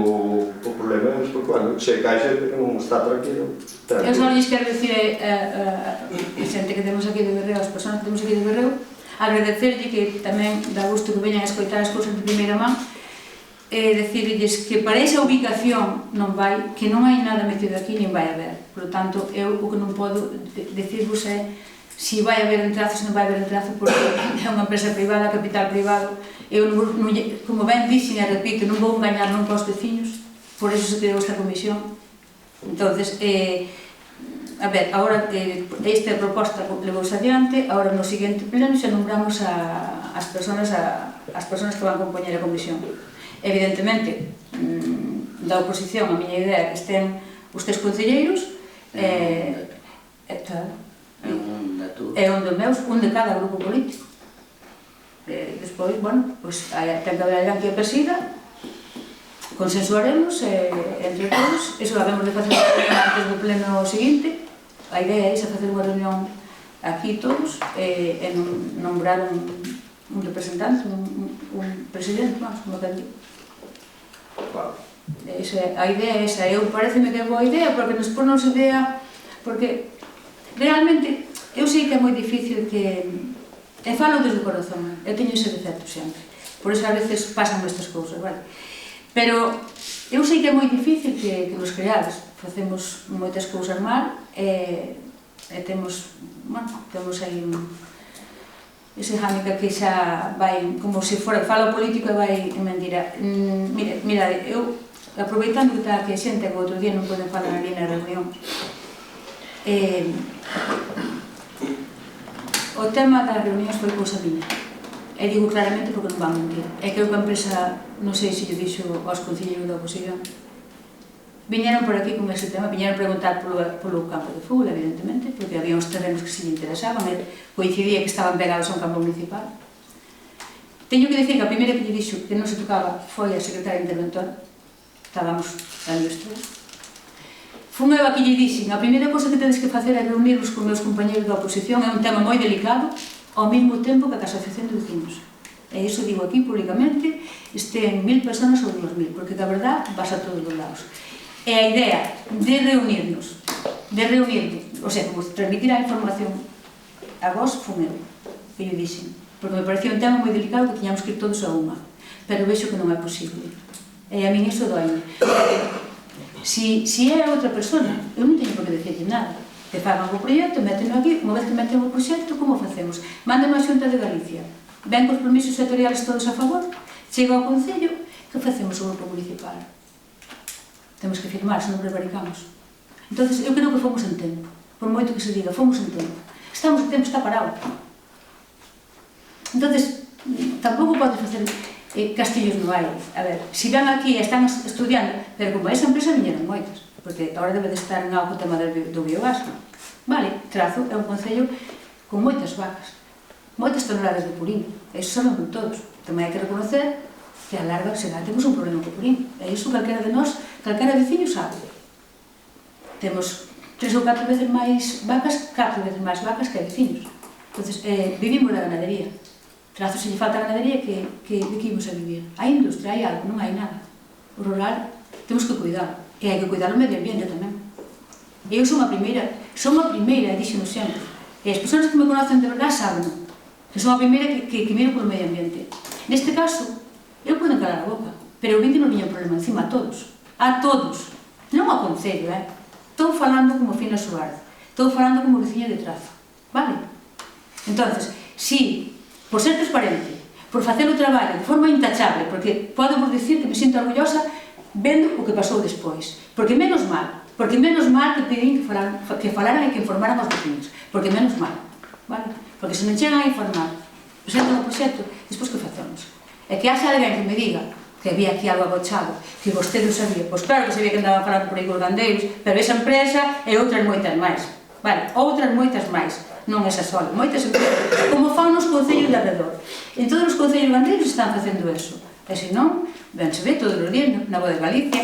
o problema é porque, bueno, se cai xente que non está tranquilo. Eu só lles quero dicir a xente que temos aquí de Berreo, as persoas que temos aquí de Berreo, agradecerlle que tamén dá gusto que veñan a escoitar as cousas de primeira man, decirlles que para esa ubicación non vai, que non hai nada metido aquí, nin vai haber. Por lo tanto, eu o que non podo decirvos é se vai haber entrazo, se non vai haber entrazo, porque é unha empresa privada, capital privado. Eu, como ben dixen e repito, non vou engañar nunca aos veciños, por eso se creou esta comisión. Entonces, a ver, agora esta proposta levouse adiante, agora no seguinte pleno xa nombramos as persoas que van compoñer a comisión. Evidentemente, da oposición, a miña idea é que estén os tres concelleiros, é un dos meus, un de cada grupo político. Despois, bueno, ten que haber alguén que a presida, consensuaremos entre todos, eso habemos de facer antes do pleno seguinte. A idea é facer unha reunión aquí todos e nombrar un representante, un presidente, como que digo. A idea é esa, pareceme que é boa idea, porque nos ponos idea, porque realmente eu sei que é moi difícil que, e falo desde o corazón, eu teño ese defecto sempre, por eso a veces pasan estas cousas, vale? Pero eu sei que é moi difícil que nos creades, facemos moitas cousas mal e temos aí ese hándicap que xa vai, como se fora, fala político e vai en mentira. Mira, eu, aproveitando que está aquí a xente, que outro día non poden falar ali na reunión, o tema das reunións foi cousa miña. E digo claramente porque non van mentir. É que a empresa, non sei se lle dixo aos concelleiros da oposición, viñeron por aquí con ese tema, viñeron preguntar polo campo de fútbol, evidentemente, porque había uns terrenos que se lle interesaban, e coincidía que estaban pegados a un campo municipal. Teño que dicir que a primeira que lle dixo que non se tocaba foi a secretaria interventora, estábamos ali os tres. Fun eu a que lle dixen, a primeira cosa que tedes que facer é reunirvos con meus compañeros da oposición, é un tema moi delicado, ao mesmo tempo que a asociación de vecinos. E iso digo aquí públicamente, estén 1000 personas ou 2000, porque da verdad vas a todos os lados. E a idea de reunirnos, o sea, como transmitir a información a vos, fun eu, que lle dixen, porque me parecía un tema moi delicado que tiñamos que ir todos a unha, pero vexo que non é posible. E a min iso doime. Si é outra persona, eu non teño por que decirle nada. Que fagan o proxecto, méteno aquí, unha vez que meten o proxecto, como facemos? Mándame a Xunta de Galicia, ven cos permisos sectoriales todos a favor, chega ao Concello, que facemos o grupo municipal? Temos que firmar, se non prevaricamos. Entón, eu creo que fomos en tempo, por moito que se diga, fomos en tempo. Estamos en tempo, está parado. Entonces, tampouco podes facer castillos no aire. A ver, se van aquí e están estudiando, pero como esa empresa viñeron moitas, porque agora debe de estar en algo o tema do biogás, non? Vale, Trazo é un concello con moitas vacas, moitas toneladas de purín, e iso sabemos todos. Tamén hai que reconocer que a larga se temos un problema co purín, e iso calquera de nós, calquera veciño sabe. Temos 3 ou 4 veces máis vacas, 4 veces máis vacas que veciños. Entonces, vivimos da ganadería. Trazo, se lle falta a ganadería, de que imos a vivir? Hai industria, hai algo, non hai nada. O rural, temos que cuidar. E hai que cuidar o medio ambiente tamén. E eu son a primeira, e dixeno sempre. E as persoas que me conocen de verdade saben que son a primeira que miro polo medio ambiente. Neste caso, eu podo calar a boca, pero eu vinte non viña un problema encima a todos. A todos. Non ao concello, Estou falando como Fina Suárez. Estou falando como veciña de Trazo. Vale? Entonces, si por ser transparente, por facer o traballo de forma intachable, porque podo vos dicir que me sinto orgullosa vendo o que pasou despois. Porque menos mal que pedín que falaran e que informaran os vecinos. Porque menos mal. Vale? Porque se non chegan a informar, presentan o proxecto, despois que facemos? E que haxa alguén que me diga que había aquí algo agochado, que vostede o sabía. Pois claro que sabía que andaban falando por aí con os gandeiros, pero esa empresa e outras moitas máis. Vale, outras moitas máis. Non esa sola, moitas empresas, como fan nos concellos de alrededor. En todos os concellos gandeiros están facendo eso. E se non, ben se ve todos os días na Voz de Galicia,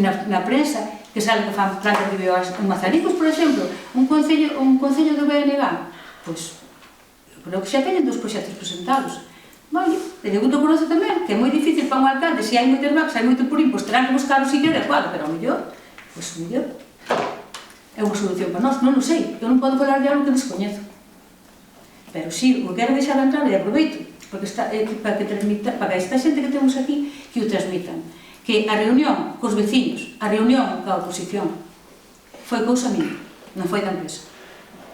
na prensa, que sale que fan plantas de biogás en Mazaricos, por exemplo, un concello do BNG, pois, creo que xa teñen 2 proxectos presentados. Vale, e de outro conoce tamén, que é moi difícil para un alcalde, se hai moitas vacas, hai moito purín, pois terán que buscar o sitio adecuado, pero ao mellor, pois o mellor é unha solución para nós, non o sei, eu non podo falar de algo que descoñezo. Pero si, o quero deixar entrar e aproveito, porque para que esta xente que temos aquí, que o transmitan. Que a reunión cos veciños, a reunión coa oposición, foi cousa minha, non foi da empresa.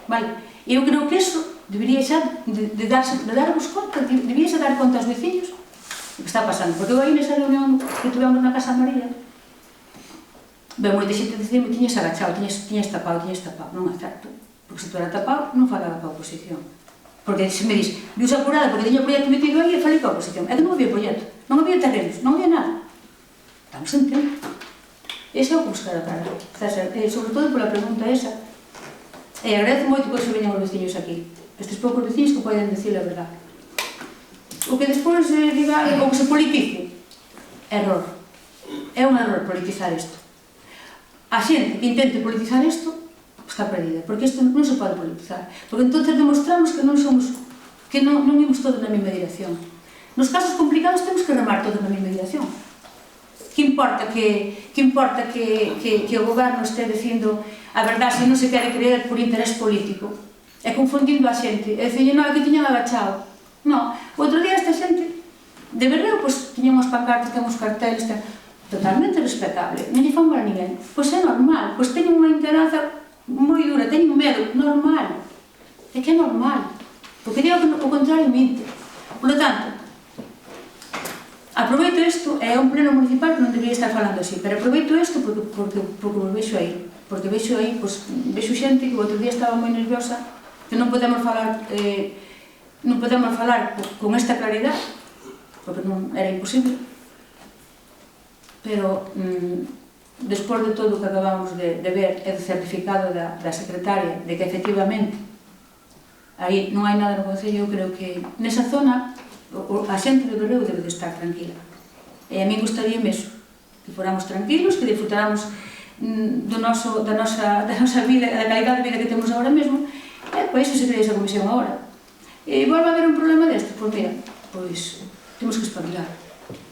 Vale? E eu creo que iso debería xa de darvos conta, debería xa dar conta aos veciños o que está pasando. Porque eu aí nesa reunión que tivemos na Casa María, ben, moita xente dicía que tiñes agachado, tiñes tapado. Non é certo. Porque se tu era tapado, non falaba coa oposición. Porque se me dis, viuse apurada porque tiña o proxecto metido aí e falei coa oposición. É que non había proxecto, non había terrenos, non había nada. Estamos en tempo. Ese é o que buscar a cara. Sobre todo pola pregunta esa. E agradezo moito que se veñan os veciños aquí. Estes poucos veciños que poden dicir a verdade. O que despois diga, o que se politice, error. É un error politizar isto. A xente que intente politizar isto está perdida, porque isto non se pode politizar. Porque entonces demostramos que non somos, que non imos todos na mesma dirección. Nos casos complicados temos que remar todos na mesma dirección. Que importa que o goberno este dicindo a verdade se non se quere creer por interés político? E confundindo a xente, e dicir, non, é que tiñan agachado. Non, o outro día esta xente de Berreo, pois, tiñan uns pancartas, tiñan uns carteles, totalmente respetable, non lle fan mal a ninguén. Pois é normal, pois teñen unha integranza moi dura, teñen medo, normal. É que é normal, porque digo que o contrario minte. Por lo tanto, aproveito isto, é un pleno municipal que non debería estar falando así, pero aproveito isto porque vos vexo aí. Porque vexo aí, pois, vexo xente que o outro día estaba moi nerviosa, que non podemos falar con esta claridade, porque non era imposible. Pero, despois de todo o que acabamos de ver e do certificado da secretaria de que efectivamente aí non hai nada no concello, eu creo que nesa zona a xente de Berreo debe de estar tranquila. E a mí gustaría mesmo que fóramos tranquilos, que disfrutáramos da nosa vida, da calidade de vida que temos agora mesmo, e pois iso se crea esa comisión agora. E volve a haber un problema deste? Pois mira, pois temos que espabilar.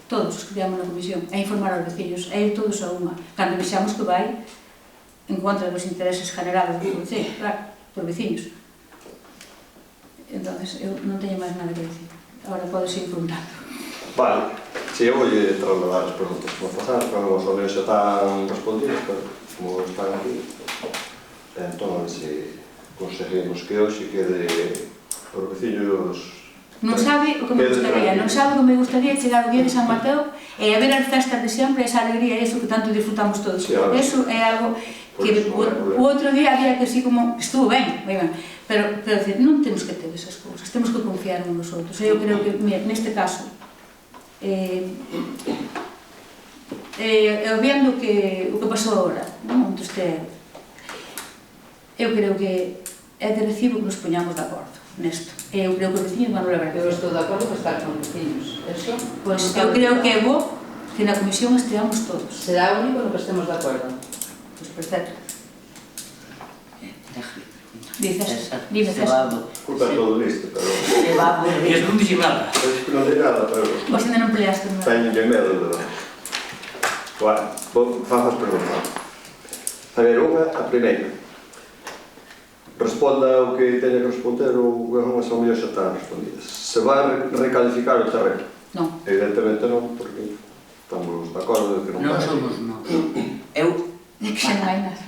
Todos os que veamos na comisión, a informar aos veciños, a ir todos a unha, cando vexamos que vai en contra dos intereses generados do concello, claro, por veciños. Entón, eu non teño máis nada que dicir. Agora podes ir preguntando. Vale, se eu vou trasladar as preguntas que vou facer, como os olhos xa están respondidos, pero como están aquí, entón, se conseguimos que hoxe quede os veciños Non sabe o que me gustaría, non sabe o que me gustaría chegar o día de San Mateo e a ver as festas de sempre, esa alegría, eso que tanto disfrutamos todos. Eso é algo que o outro día había que así como, estuvo ben, moi ben, pero non temos que ter esas cousas, temos que confiar uns nos outros. Eu creo que, mira, neste caso, vendo o que pasou agora, non? Eu creo que é de recibo que nos poñamos de acordo nesto. Eu creo que os veciños van a lograr. Eu estou de acordo con estar con os veciños. Eso? Pois eu creo que é bo que na comisión esteamos todos. Será o único no que estemos de acordo. Pois perfecto. Dime, César. Culpa todo listo, pero... E es non dixen nada. Non sei nada, pero... Vos ainda non peleaste nada. Teño que medo de... Bueno, faço as preguntas. A ver, a primeira. Responda o que teña que responder ou unhas ao mellor xa están respondidas. Se vai recalificar o terreno? Non. Evidentemente non, porque estamos de acordo de que non vai. Non somos nós. Eu... É que xa non hai nada.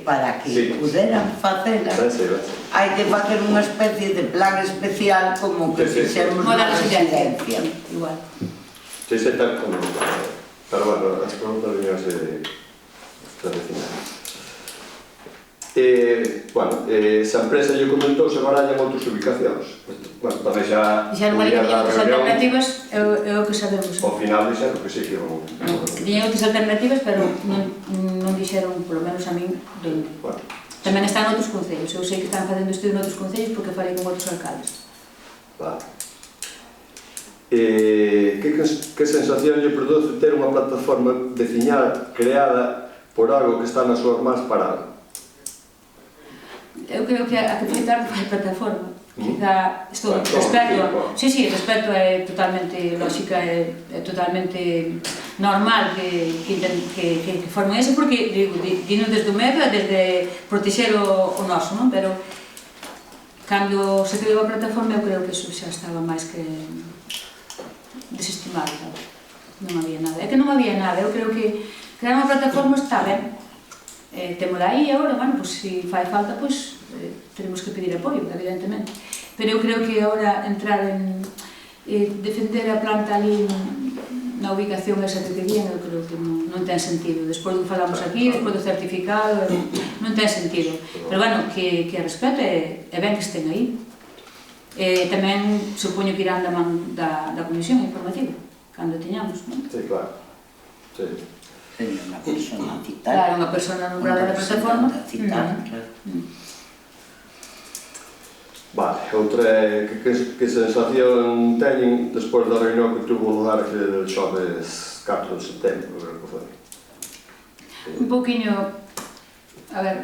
Para que puderan facela, hai que facer unha especie de plan especial como que fixemos na residencia. Igual. Sí, tal como... Pero bueno, as preguntas vinhas de vecinales. Bueno, se a empresa lle comentou se barallan outras ubicacións. Bueno, tamén xa... Dixeron que tiñan outras alternativas, é o que sabemos. Ao final dixeron que sí que iban... Tiñan outras alternativas, pero non dixeron, polo menos a min, donde. Tamén están outros concellos. Eu sei que están facendo estudio noutros concellos porque falei con outros alcaldes. Vale. Que sensación lle produce ter unha plataforma veciñal creada por algo que está nas súas mans para algo? Eu creo que a que foi tarde foi a plataforma. Quizá, estou respecto, respecto é totalmente lógica, é totalmente normal que formen eso, porque, digo, dino desde o medo e desde protexer o noso, non? Pero, cando se creou a plataforma, eu creo que eso xa estaba máis que desestimado, non había nada. É que non había nada, eu creo que crear unha plataforma está ben. Témola aí agora, bueno, se fai falta, teremos que pedir apoio, evidentemente. Pero eu creo que agora entrar en defender a planta ali na ubicación esa que querían, eu creo que non ten sentido. Despois do que falamos aquí, despois do certificado, non ten sentido. Pero, bueno, que a respeto é ben que estén aí. Tamén supoño que irán da man da comisión informativa, cando teñamos, non? Sí, claro. Sí. Unha persona citada. Claro, unha persona nombrada da plataforma. Citada, claro. Vale, outra é que sensación teñen despois da reunión que tuvo lugar aquele xoves 4 de setembro, creo que foi? Un pouquiño, a ver,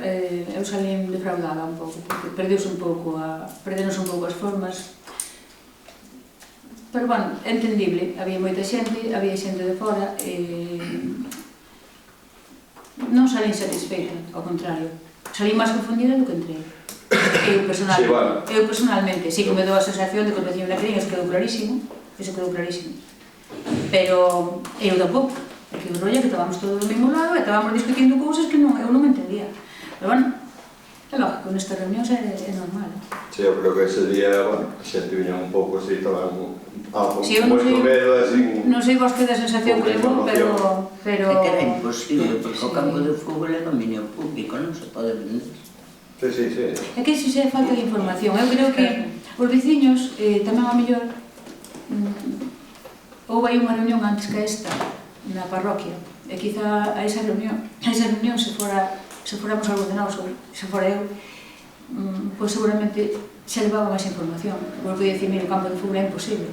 eu salín defraudada un pouco, porque perdenos un pouco as formas. Pero, bueno, é entendible, había moita xente, había xente de fora, non salín satisfeita, ao contrario, salín máis confundida do que entrei. Eu personalmente, sí que me dou a sensación de que os veciños da Cariña eso quedou clarísimo, pero eu tampouco, porque o rollo é que estábamos todos do mesmo lado e estábamos discutindo cousas que eu non me entendía. Pero, bueno, é lógico, nestas reunións é normal. Sí, eu creo que ese día, bueno, a xente viña un pouco así, estaban moito medo, así... Non sei vos que da sensación que levou, pero... É que era imposible, porque o campo de fútbol é dominio público, non se pode vender. Sí. É que iso xa é falta de información. Eu creo que os veciños, tamén ao mellor, houve aí unha reunión antes que esta, na parroquia, e quizá a esa reunión se fóramos algo de nós, ou se fora eu, pois seguramente xa levaba máis información. Vos podía dicir, mira, o campo de fútbol é imposible.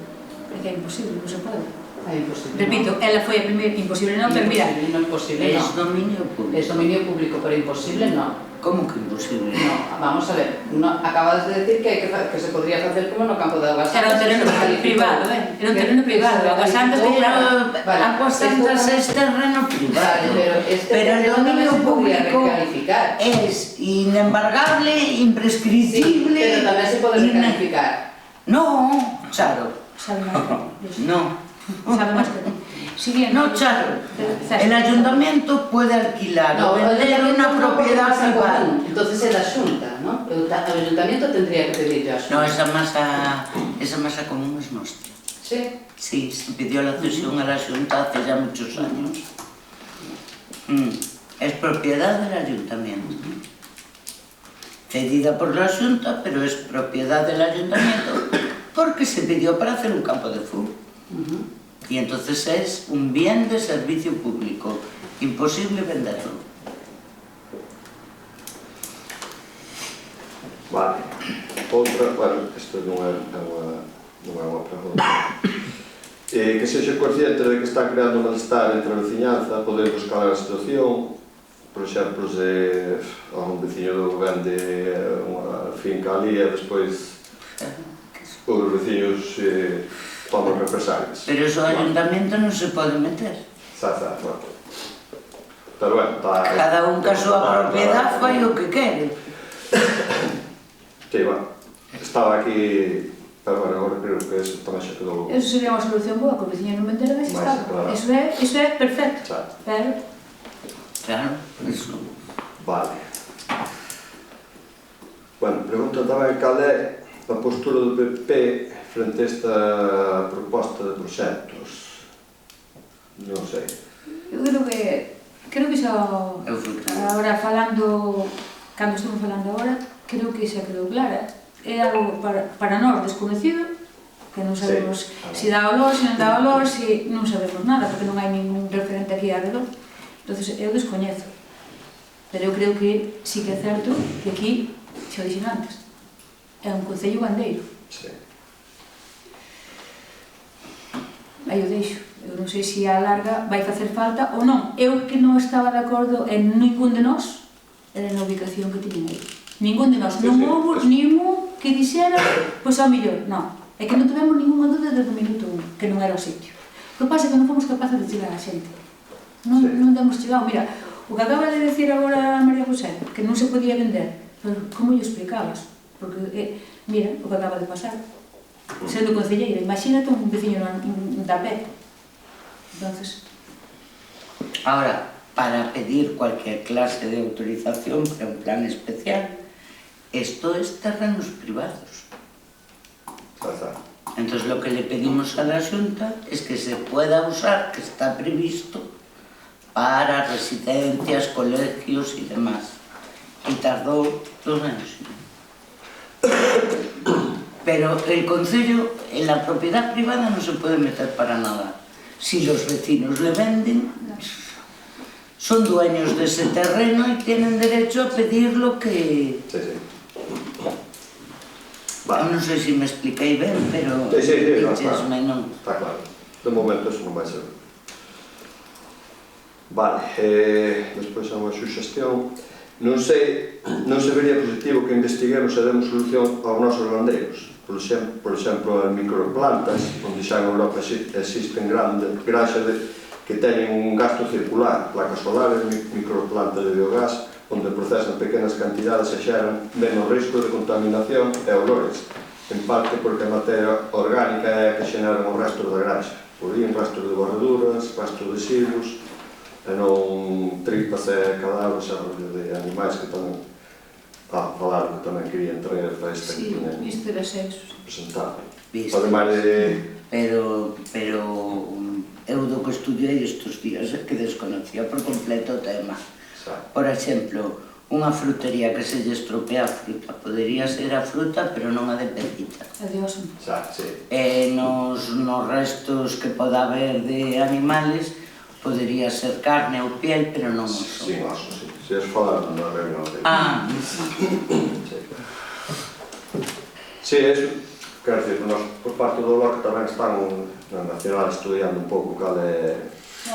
É que é imposible, non se pode. Repito, ela foi a primeira, imposible non, pero mira... Non imposible, non. Es dominio público. Es dominio público, pero imposible non. Como que imposible? No, vamos a ver, acabas de decir que se podría facer como no campo de Augas Santas. Era un terreno privado, era un terreno privado. Augas Santas es terreno privado, pero el dominio público es inembargable, imprescriptible... Sí, pero tamén se pode recalificar. No, claro. Sabe máis que No. sabe máis que ti. Siguiente. No, claro, el ayuntamiento puede alquilar o vender una propiedad privada. Entonces é da Xunta, non? O ayuntamiento tendría que pedirle a Xunta. No, esa masa común es nuestra. Sí. Sí, se pidió la cesión a la Junta hace ya muchos años. Es propiedad del ayuntamiento. Cedida por la Junta, pero es propiedad del ayuntamiento porque se pidió para hacer un campo de fútbol. Y entonces es un bien de servicio público, imposible venderlo. Vale. Outra, bueno, isto non é unha pregunta. Que sexa consciente de que está creando malestar entre a veciñanza, poder buscar a situación, por exemplo, se un veciño vende unha finca ali e despois os veciños toman represalias. Pero eso o ayuntamiento non se pode meter. Bueno. Pero bueno, cada un ca súa propiedad fai o que quere. Sí, bueno, estaba aquí, pero bueno, agora creo que eso tamén xa quedou... Eso sería unha solución boa, que o veciño non vendera máis estado. Eso é perfecto. Pero... Claro, eso. Vale. Bueno, pregunta tamén cal é a postura do PP frente a esta proposta de proxectos. Non sei. Eu creo que xa... Agora falando, cando estamos falando agora, creo que xa quedou clara. É algo para nós desconhecido, que non sabemos se dá olor, se non dá olor, se non sabemos nada, porque non hai ningún referente aquí alrededor. Entón, eu descoñezo. Pero eu creo que sí que é certo que aquí, xa o dixen antes, é un concello gandeiro. Sí. Aí o deixo. Eu non sei se a larga vai facer falta ou non. Eu que non estaba de acordo en ningún de nós era na ubicación que tiñen aí. Ningún de nós. Non houve ningún que dixera, pois ao millor, non. É que non tivemos ningún dúda desde o minuto 1, que non era o sitio. O que pasa é que non fomos capaces de chegar a xente. Non demos chegado. Mira, o que acaba de decir agora María José, que non se podía vender, pero como lle explicabas? Porque, mira, o que acaba de pasar. Sendo concelleira, imagínate un veciño da pé. Entonces... Ahora, para pedir cualquier clase de autorización para un plan especial, esto es terrenos privados. Entonces lo que le pedimos a la Junta es que se pueda usar, que está previsto, para residencias, colegios y demás. Y tardó 2 años. Pero el concello, en la propiedad privada no se puede meter para nada. Si los vecinos le venden, son dueños de ese terreno y tienen derecho a pedir lo que... Sí. Non sei se me expliquei ben, pero... Sí, está claro. De momento eso non vai ser. Vale, despois a unha suxestión. Non se vería positivo que investiguemos e demos solución aos nosos gandeiros. Por exemplo, as microplantas, onde xa en Europa existen grandes granxas que teñen un gasto circular, placas solares, microplantas de biogás, onde procesan pequenas cantidades e xeran menos risco de contaminación e olores, en parte porque a materia orgánica é a que xeneran os restos da granxa, porín, restos de barreduras, restos de xilus, e non tripas e cadáveres de animais que tamén falaron que tamén querían traer para esta que tiñen presentado. Ademais de... Pero eu do que estudiei estes días é que desconocía por completo o tema. Por exemplo, unha frutería que se lle estropea a fruta, podería ser a fruta, pero non a de pepita. Adiós. E nos restos que poda haber de animales, podería ser carne ou piel, pero non oso. Sí, oso, sí. Se has falado na reunión de... Sí, eso. Quero dicir, nós, por parte do bloque, tamén están na Nacional estudiando un pouco cal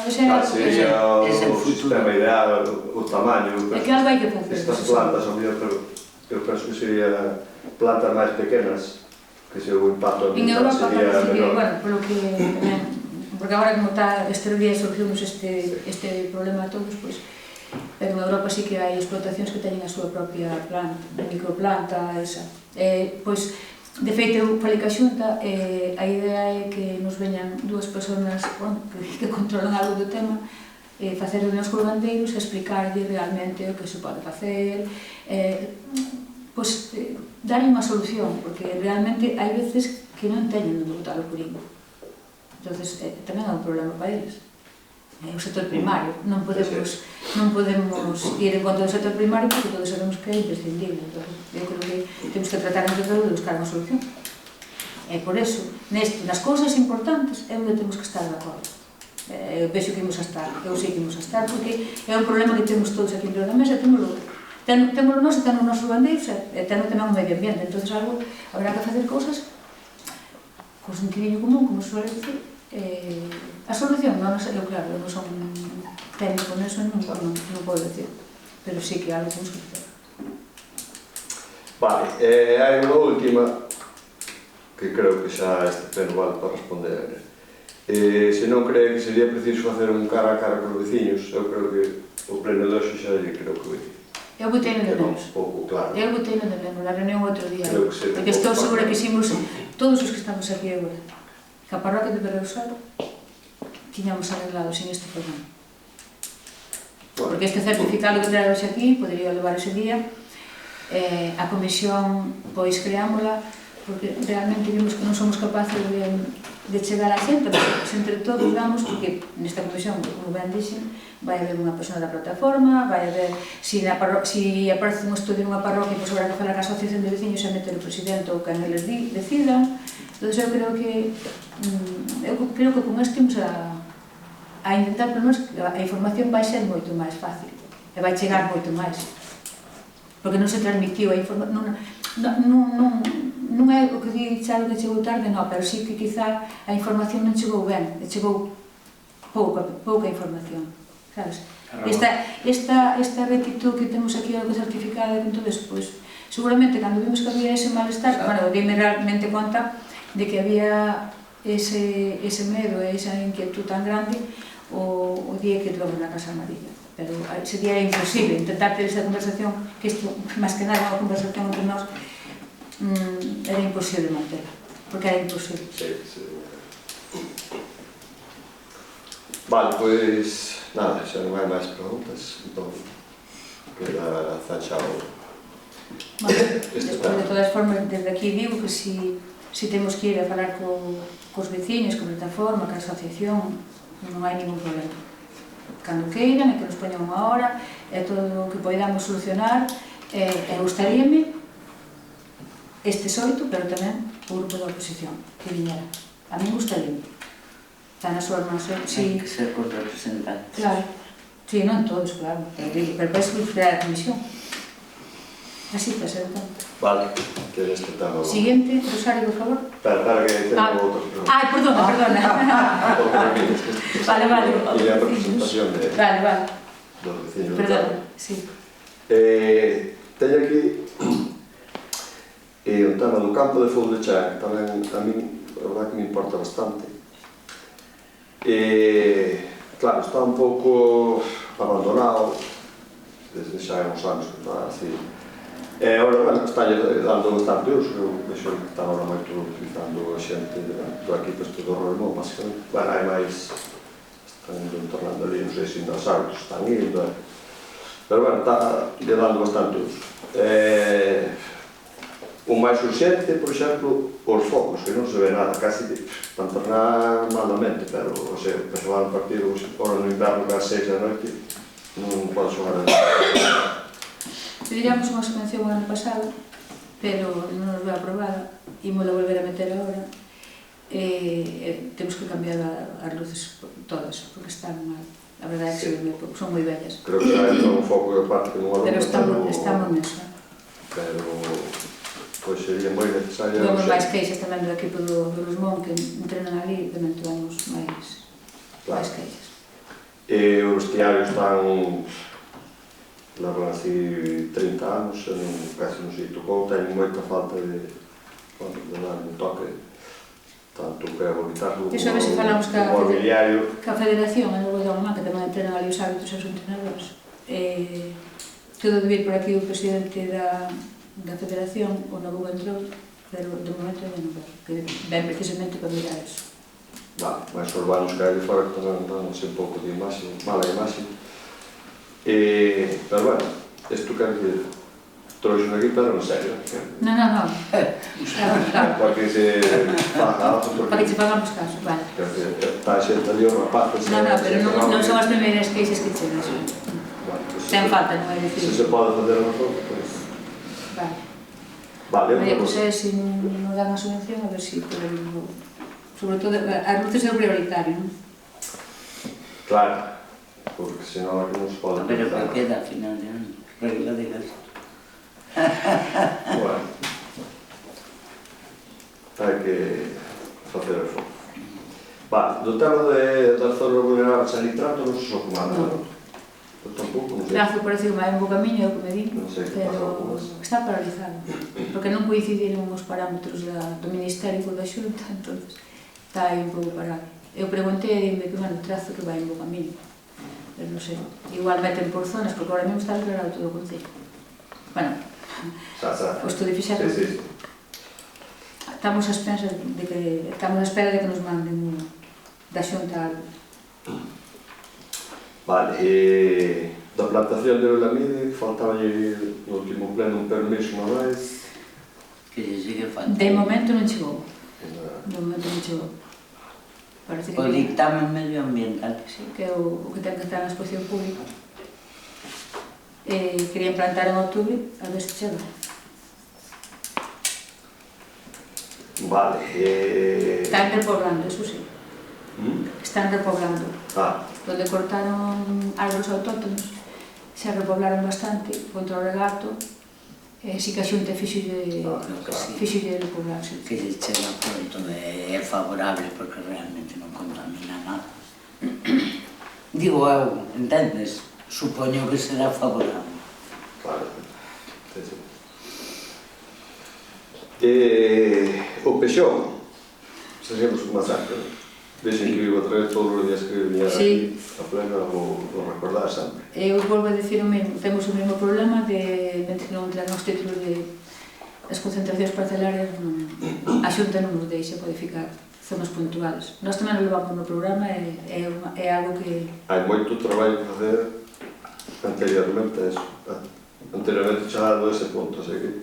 sería o sistema ideal, o tamaño. É que algo hai que facer. Estas plantas, eu penso que sería plantas máis pequenas, que se o impacto ambiental sería menor. Bueno, polo que... Porque agora como está este día solucionamos este problema a todos, pois... Pero en Europa sí que hai explotacións que teñen a súa propia planta, microplanta, esa. Pois, De feito, eu falei ca Xunta, a idea é que nos veñan dúas persoas que controlan algo do tema, facer reunións con gandeiros e explicarlle realmente o que se pode facer, dar unha solución, porque realmente hai veces que non teñen onde botar o purín. Entón, tamén é un problema para eles. É o sector primario, non podemos ir en contra do sector primario porque todos sabemos que é imprescindible. Entón, eu creo que temos que tratar entre todos de buscar unha solución. E por eso, nas cousas importantes é onde temos que estar de acordo. Eu penso que imos a estar, eu sei que imos a estar, porque é un problema que temos todos aquí dentro da mesa, temos nós e temos os nosos bandeiros e temos tamén o medio ambiente. Entón, habrá que facer cousas con sentidiño común, como se suele dicir. A solución, non sei, claro, eu non son técnico neso, non podo decir, pero sí que algo temos que facer. Vale, hai unha última que creo que xa este pleno vale para responder. Se non cree que sería preciso facer un cara a cara con os veciños, eu creo que o pleno de hoxe xa lle creo que eu botei no de menos. Eu botei no de menos, na reunión outro día. Porque estou segura que hicimos todos os que estamos aquí agora. Que a parroquia de Berreusar tiñamos arreglado sin este problema. Porque este certificado que traemos aquí podería levar ese día. A comisión, pois, creámola, porque realmente vimos que non somos capaces de chegar á xente, porque entre todos vamos, porque nesta comisión, como ben dixen, vai haber unha persona da plataforma, vai haber, se aparece un estudio nunha parroquia, pois habrá que falar ca asociación de veciños e meter o presidente ou quen eles decidan. Entón, eu creo que con isto imos a intentar, pelo menos, a información vai ser moito máis fácil e vai chegar moito máis, porque non se transmitiu a información, non é o que di Charo que chegou tarde, non, pero sí que quizá a información non chegou ben, chegou pouca información, sabes? Esta rectitud que temos aquí algo certificada, entonces, pois, seguramente, cando vimos que había ese malestar, bueno, dime realmente conta de que había ese medo e esa inquietud tan grande o día que logo na Casa Amarilla. Pero sería imposible intentar ter esa conversación, que isto, máis que nada, unha conversación entre nós, era imposible mantela, porque era imposible. Sí. Vale, pois, nada, xa non hai máis preguntas, entón, queda zachado este tema. De todas formas, desde aquí digo que se temos que ir a falar cos veciños, con a plataforma, con a asociación, non hai ningún problema. Cando queiran, e que nos poñan unha hora, é todo o que podamos solucionar, e gustaríame estes 8, pero tamén o grupo da oposición, que viñera. A mí gustaríame. Está nas súas mans, Hai que ser con representantes. Claro. Sí, non todos, claro. Pero para eso crear a comisión. Así, para ser tanto. Vale, que este tema... Siguiente, Rosario, por favor. Espera, que tengo outro pregunta. Ai, perdona. Porque repites que... Vale. E a representación de... Vale. dos veciños. Perdona, sí. Teño aquí o tema do campo de Fou de Chan, que tamén a min, a verdade, que me importa bastante. Claro, está un pouco abandonado desde xa hai uns anos que está así. Agora, bueno, está dando bastante uso, eu vexo que está agora moito utilizando a xente do equipo este do Rolmón, basicamente. Bueno, hai máis, están indo tornando ali, non sei se ainda os árbitros están indo, pero bueno, está dando bastante uso. O máis urxente, por exemplo, os focos, que non se ve nada, casi están tornar malamente, pero, o sea, para xogar un partido, ahora no inverno, que ás 6 da noite, non pode xogar nada. Pediríamos unha subvención o ano pasado, pero non nos vai aprobada, imos a volver a meter agora. Temos que cambiar as luces todas, porque están mal. A verdade é que son moi bellas. Creo que xa entra un foco de parte que non alumna, pero estamos neso. Pero, pois, sería moi necesario... Vamos máis queixas tamén do equipo do Lusmón, que entrenan ali, tamén tuvamos máis queixas. Os vestiarios están... levan así 30 anos, casi non se tocou, teñen moita falta de dar un toque, tanto que é bonitazo como o mobiliario. Ca Federación, a Lugo de Omán, que tamén entrenan ali os árbitros e os entrenadores, todo de vir por aquí o presidente da Federación, o novo entrou, pero de momento ya non veo, que ven precisamente para mirar eso. Vale, mas os urbanos que hai de fora que tamén dan un pouco de imaxe, mala imaxe. Pero bueno, isto quero que trouxen aquí, pero en serio. Non. Claro. Para que se faga algo, Para que se fagamos caso, vale. Está xente ali, os rapaces... Pero non son as primeiras queixas que chegas. Ten falta, non é dicir. Se se pode fazer unha foto, pois... Vale. Vale, María José, se non dan a subvención, a ver si podemos... Sobre todo, as luces é o prioritario, non? Claro, porque senón aquí non se pode... Pero que queda a final de ano, regla de gasto. Bueno, hai que facer o foco. Vale, do tema das zonas vulnerables a nitrato non se soco nada, non? Eu tampouco, non sei. Prazo parece que vai un bo camiño, é o que me di, Non sei que pasou con pero eso. está paralizado, porque non coincidiron os parámetros do Ministerio da Xunta, entonces está aí un pouco parado. Eu preguntei e dime que, bueno, trazo que vai un bo camiño, pero non sei, igual meten por zonas, porque ahora mesmo está declarado todo o Concello. Bueno, o estudio fixeron. Sí. Estamos a espera de que nos manden da Xunta algo. Vale, da plantación de Olamide, faltaba no último pleno un permiso unha vez. Que lle sigue falta. De momento non chegou. De momento non chegou. Parece que O dictamen medioambiental. sí, que é o que ten que estar na exposición pública. Querían plantar en outubro, a ver se chega. Vale, Están repoblando, eso sí. Están repoblando. Donde cortaron árboles autóctonos, se repoblaron bastante contra o regato. Si que a Xunta fixolle repoblar, sí. Que lle chega pronto, é favorable porque realmente non contamina nada. Digo eu, entendes? Supoño que será favorable. Claro, sí. O Peixón, seguimos con masacre. Dixen que iba a traer todos os días que viñera aquí a plena, vou recordar sempre. Eu volvo a dicir o mesmo, temos o mesmo problema de non entrar nos títulos das concentracións parcelarias, a Xunta non nos deixa codificar zonas puntuales. Nós tamén lo levamos no programa e é algo que... Hai moito traballo que facer anteriormente a eso. Anteriormente chegado a ese punto, así que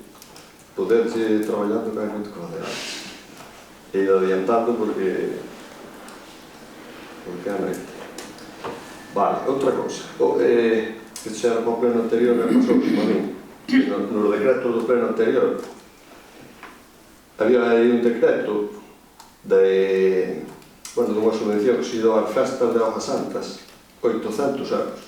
poderse traballando que hai moito que facer antes. E ido adiantando porque é noite. Vale, outra cosa. Que xa no pleno anterior me pasou como a mí. No decreto do pleno anterior había aí un decreto de unha subvención que se deu ás festas de Augas Santas, 800 euros.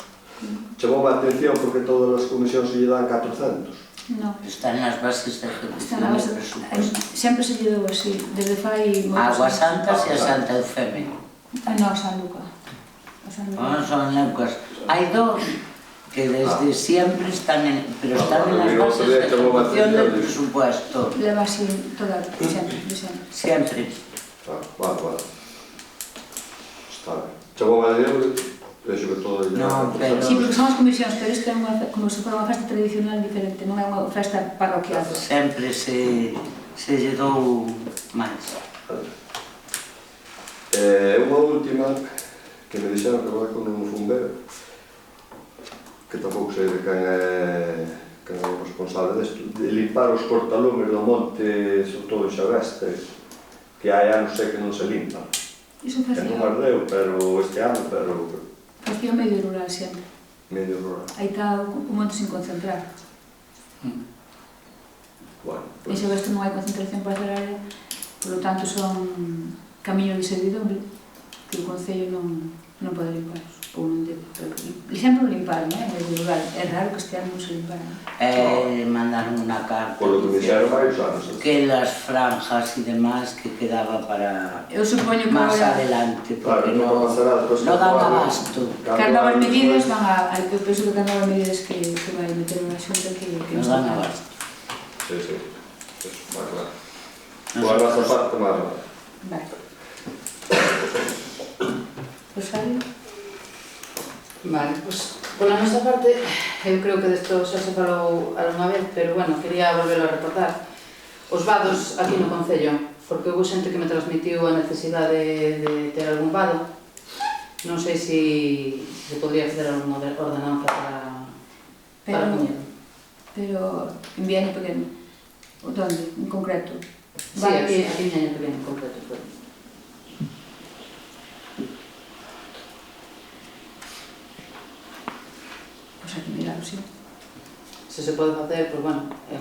Chamou a atención porque todas as comisións se lle dan 400. Non. Están nas bases de ejecución do presupuesto. Sempre se lle dou así, desde fai... Augas Santas e a Santa Eufemia. Non, San Luca. Non son leucas. Hai dos que desde siempre están en, pero están en las bases de ejecución del presupuesto. Leva así toda, sempre. Siempre. Vale. Está ben. Chamou a Diego, vexo que todo... Non, pero... Sí, porque son as comisións, pero isto é como se fora unha festa tradicional diferente, non é unha festa parroquial. Sempre se lle dou máis. Unha última que me dixeron que vai con un fumbero que tampouco sei de quen é o responsable desto, de limpar os cortalumes do monte Soto de Xavestre, que hai anos sei que non se limpan. Iso Que non ardeu, pero este ano, facía medio rural sempre. medio rural. Aí está o monte sin concentrar. Bueno, En Xavestre non hai concentración parcelaria, por lo tanto son camiños de servidumbre que o Concello non pode limpar. Ou non debe. Sempre o limparon, medio rural. É raro que este ano non se limparan. Mandaron unha carta Por lo que me dixeron varios anos. que las franjas y demás que quedaba para Eu supoño que más agora... adelante, Claro, porque non pasará, despois no dan cando abasto. As novas medidas van a... Eu penso que as novas medidas que vai meter unha xunta que No dan abasto. Sí. Máis claro. Por a nosa parte, máis claro. Vale. Rosario? Vale, pues pola nosa parte, eu creo que desto xa se falou algunha vez, pero bueno, quería volverlo a recordar. Os vados aquí no Concello, porque houve xente que me transmitiu a necesidade de ter algún vado. Non sei se podría facer algunha ordenanza para poñelo. Pero en Viaño Pequeno, onde, en concreto? Sí, aquí en Viaño Pequeno, en concreto. Pois hai que miralo, sí. Se pode facer, pois bueno, é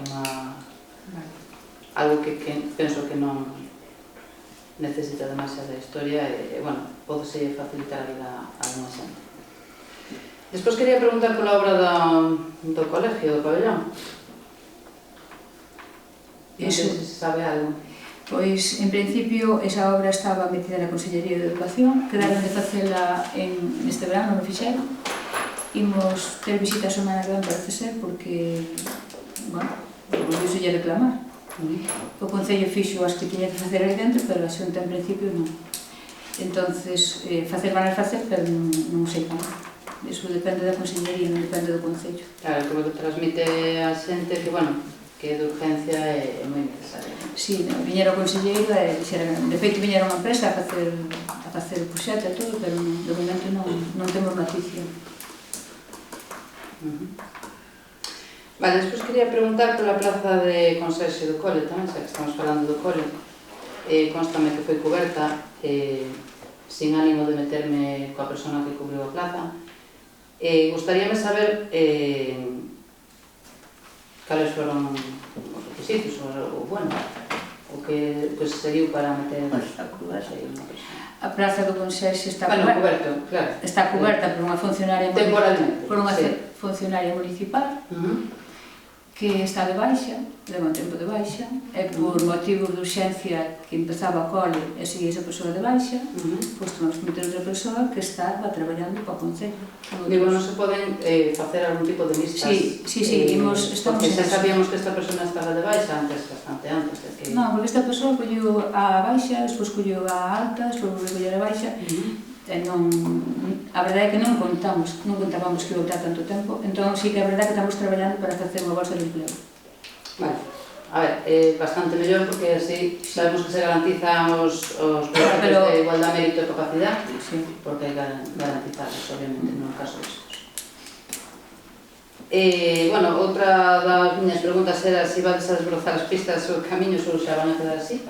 algo que penso que non necesita demasiada historia e, bueno, podese facilitar a vida a unha xente. Despois quería preguntar pola obra do colegio, do pabellón. Non sei se sabe algo. Pois, en principio, esa obra estaba metida na Consellería de Educación, quedaron de facela neste verano, non fixeron. Imos ter visita a semana que ven, parece ser, porque, bueno, volviuse lle reclamar. O Concello fixo as que tiña que facer aí dentro, pero a Xunta en principio non. Entonces, facer van a facer, pero non sei como. Iso depende da Consellería, non depende do Concello. Claro, que o que transmite a xente que, bueno, que de urgencia é moi necesaria. Si, viñera o conselleiro e dixeran, de feito viñera unha empresa a facer o proxecto e todo, pero de momento non temos noticia. Vale, despois quería preguntar pola plaza de conserxe do cole tamén, xa que estamos falando do cole. Constame que foi coberta, sin ánimo de meterme coa persona que cubriu a plaza. Gustaríame saber cales foron os requisitos, o que se seguiu para meter Está coberta. A praza do conserxe está coberto, claro. Está coberta por unha funcionaria temporalmente, por unha funcionaria municipal que está de baixa, leva un tempo de baixa, e por motivos de urxencia que empezaba a cole e seguía esa persoa de baixa, pois tomamos que meter outra persoa que estaba traballando para o Concello. Digo, non se poden facer algún tipo de listas? Sí, estamos porque xa sabíamos que esta persona estaba de baixa bastante antes de que... Non, porque esta persoa colleu a baixa, despois colleu a alta, despois volveu a coller a baixa, e non... A verdade é que non contábamos que iba a durar tanto tempo, entón sí que é verdade que estamos traballando para facer unha bolsa de empleo. Vale, a ver, é bastante mellor porque así sabemos que se garantizan os principios de igualdade, mérito e capacidade, porque hai que garantizarlos, obviamente, no caso destes. Bueno, outra das miñas preguntas era se vades a desbrozar as pistas ou camiños ou xa van a quedar así.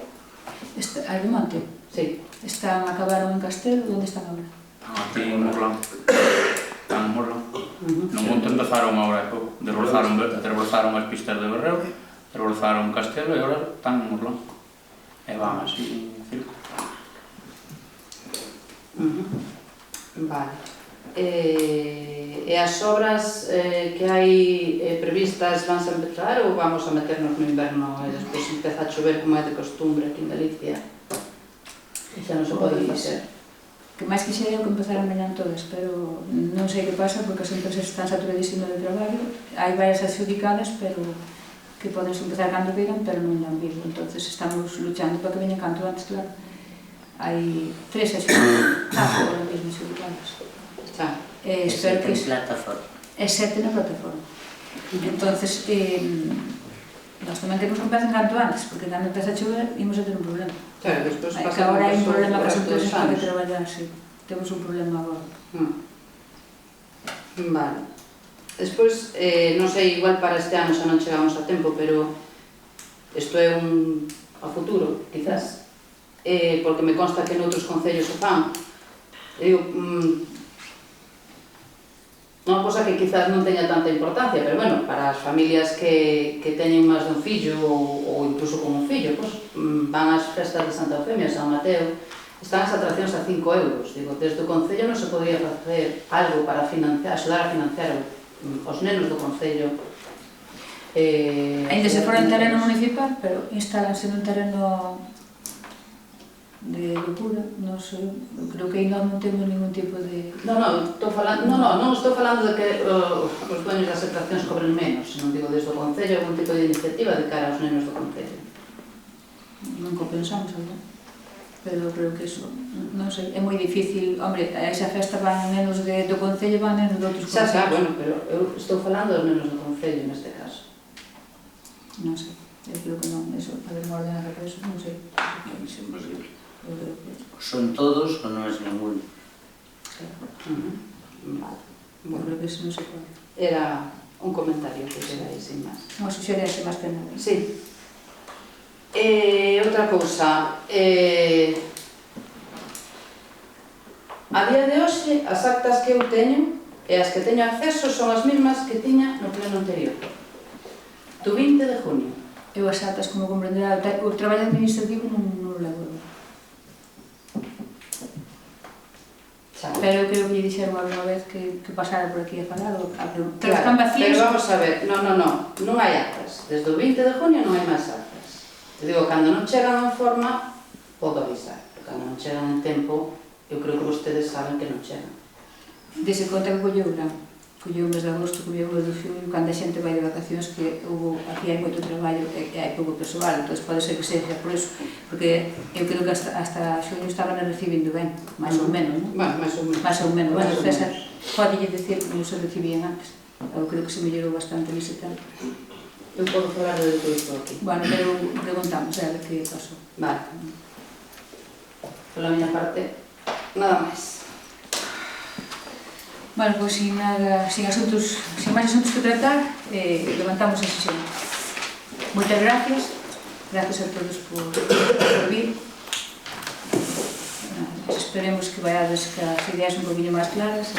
As de Monte? Sí. Acabaron en Castelo, onde están agora? Aquí en Morlán. Están en Morlán. No Monte empezaron agora, desbrozaron as pistas de Berreo, desbrozaron Castelo e agora están en Morlán. E van así en circo. Vale. E as obras que hai previstas vanse a empezar ou vamos a meternos no inverno e despois empeza a chover como é de costumbre aquí en Galicia? E xa non se pode facer. Que máis quixera que empezaran mañan todas, pero non sei que pasa porque as empresas están saturadísimas de traballo. Hai varias adxudicadas, pero que podes empezar cando queiran, pero non han visto. Entonces estamos luchando para que veñan canto antes, claro. Hai 3 adxudicadas, ahora mesmo adxudicadas. Espero que... E 7 na plataforma. Entonces, nós tamén queremos que empecen canto antes, porque cando empeza a chover, imos a ter un problema. Claro, despois que agora hai un problema que as empresas para que traballar, sí. Temos un problema agora. Vale. Despois, non sei, igual para este ano xa non chegamos a tempo, pero isto é a futuro, quizás, porque me consta que noutros concellos o fan. Digo, unha cosa que quizás non teña tanta importancia, pero bueno, para as familias que teñen máis dun fillo ou incluso con un fillo, pues, van ás festas de Santa Eufemia, San Mateo, están as atraccións a 5 euros. Digo, desde o Concello non se podría facer algo para axudar a financiar os nenos do Concello. Ainda se fora en terreno municipal, pero instalanse nun terreno de locura, non sei, creo que aí non temos ningún tipo de... Non estou falando de que os dueños das atraccións cobren menos, non digo desde o Concello algún tipo de iniciativa de cara aos nenos do Concello. Nunca pensamos, non? Pero creo que eso, non sei, é moi difícil, hombre, a esa festa van nenos do Concello, van nenos de outros concellos. Xa, bueno, pero eu estou falando dos nenos do Concello neste caso. Non sei. Eu creo que non, eso, haber unha ordenanza para eso, non sei. Es imposible. Eu creo que... Son todos o non es ningún. Vale. Eu Bueno, creo que eso non se pode. era un comentario que queda aí, sin máis. Unha suxerencia máis que nada. Sí. Outra cousa, a día de hoxe as actas que eu teño e as que teño acceso son as mesmas que tiña no pleno anterior, do 20 de junio. Eu as actas, como comprenderá, o traballo administrativo non o levo. Xa. Pero eu creo que lle dixeron alguna vez que pasara por aquí a falar, pero Claro, están vacías. pero vamos a ver, non hai actas. Desde o 20 de junio non hai máis actas. Te digo, cando non chegan en forma, podo avisar. Cando non chegan en tempo, eu creo que vostedes saben que non chegan. Dese conta que colleu o mes de agosto, colleu o mes de xullo, cando a xente vai de vacacións, que aquí hai moito traballo e hai pouco persoal, entón pode ser que sexa por eso, porque eu creo que hasta xullo estaban recibindo ben, máis ou menos, non? Máis ou menos. Máis ou menos, Máis bueno, ou César, menos. podelle dicir que non se recibían antes. Eu creo que se mellorou bastante nese tempo. Eu podo falar de todo isto aquí. Bueno, pero preguntamos a ver que pasou. Vale. Pola miña parte, nada máis. Bueno, pois sin máis asuntos que tratar, levantamos a sesión. Moitas gracias a todos por vir. Esperemos que vayades as ideas un poquinho máis claras.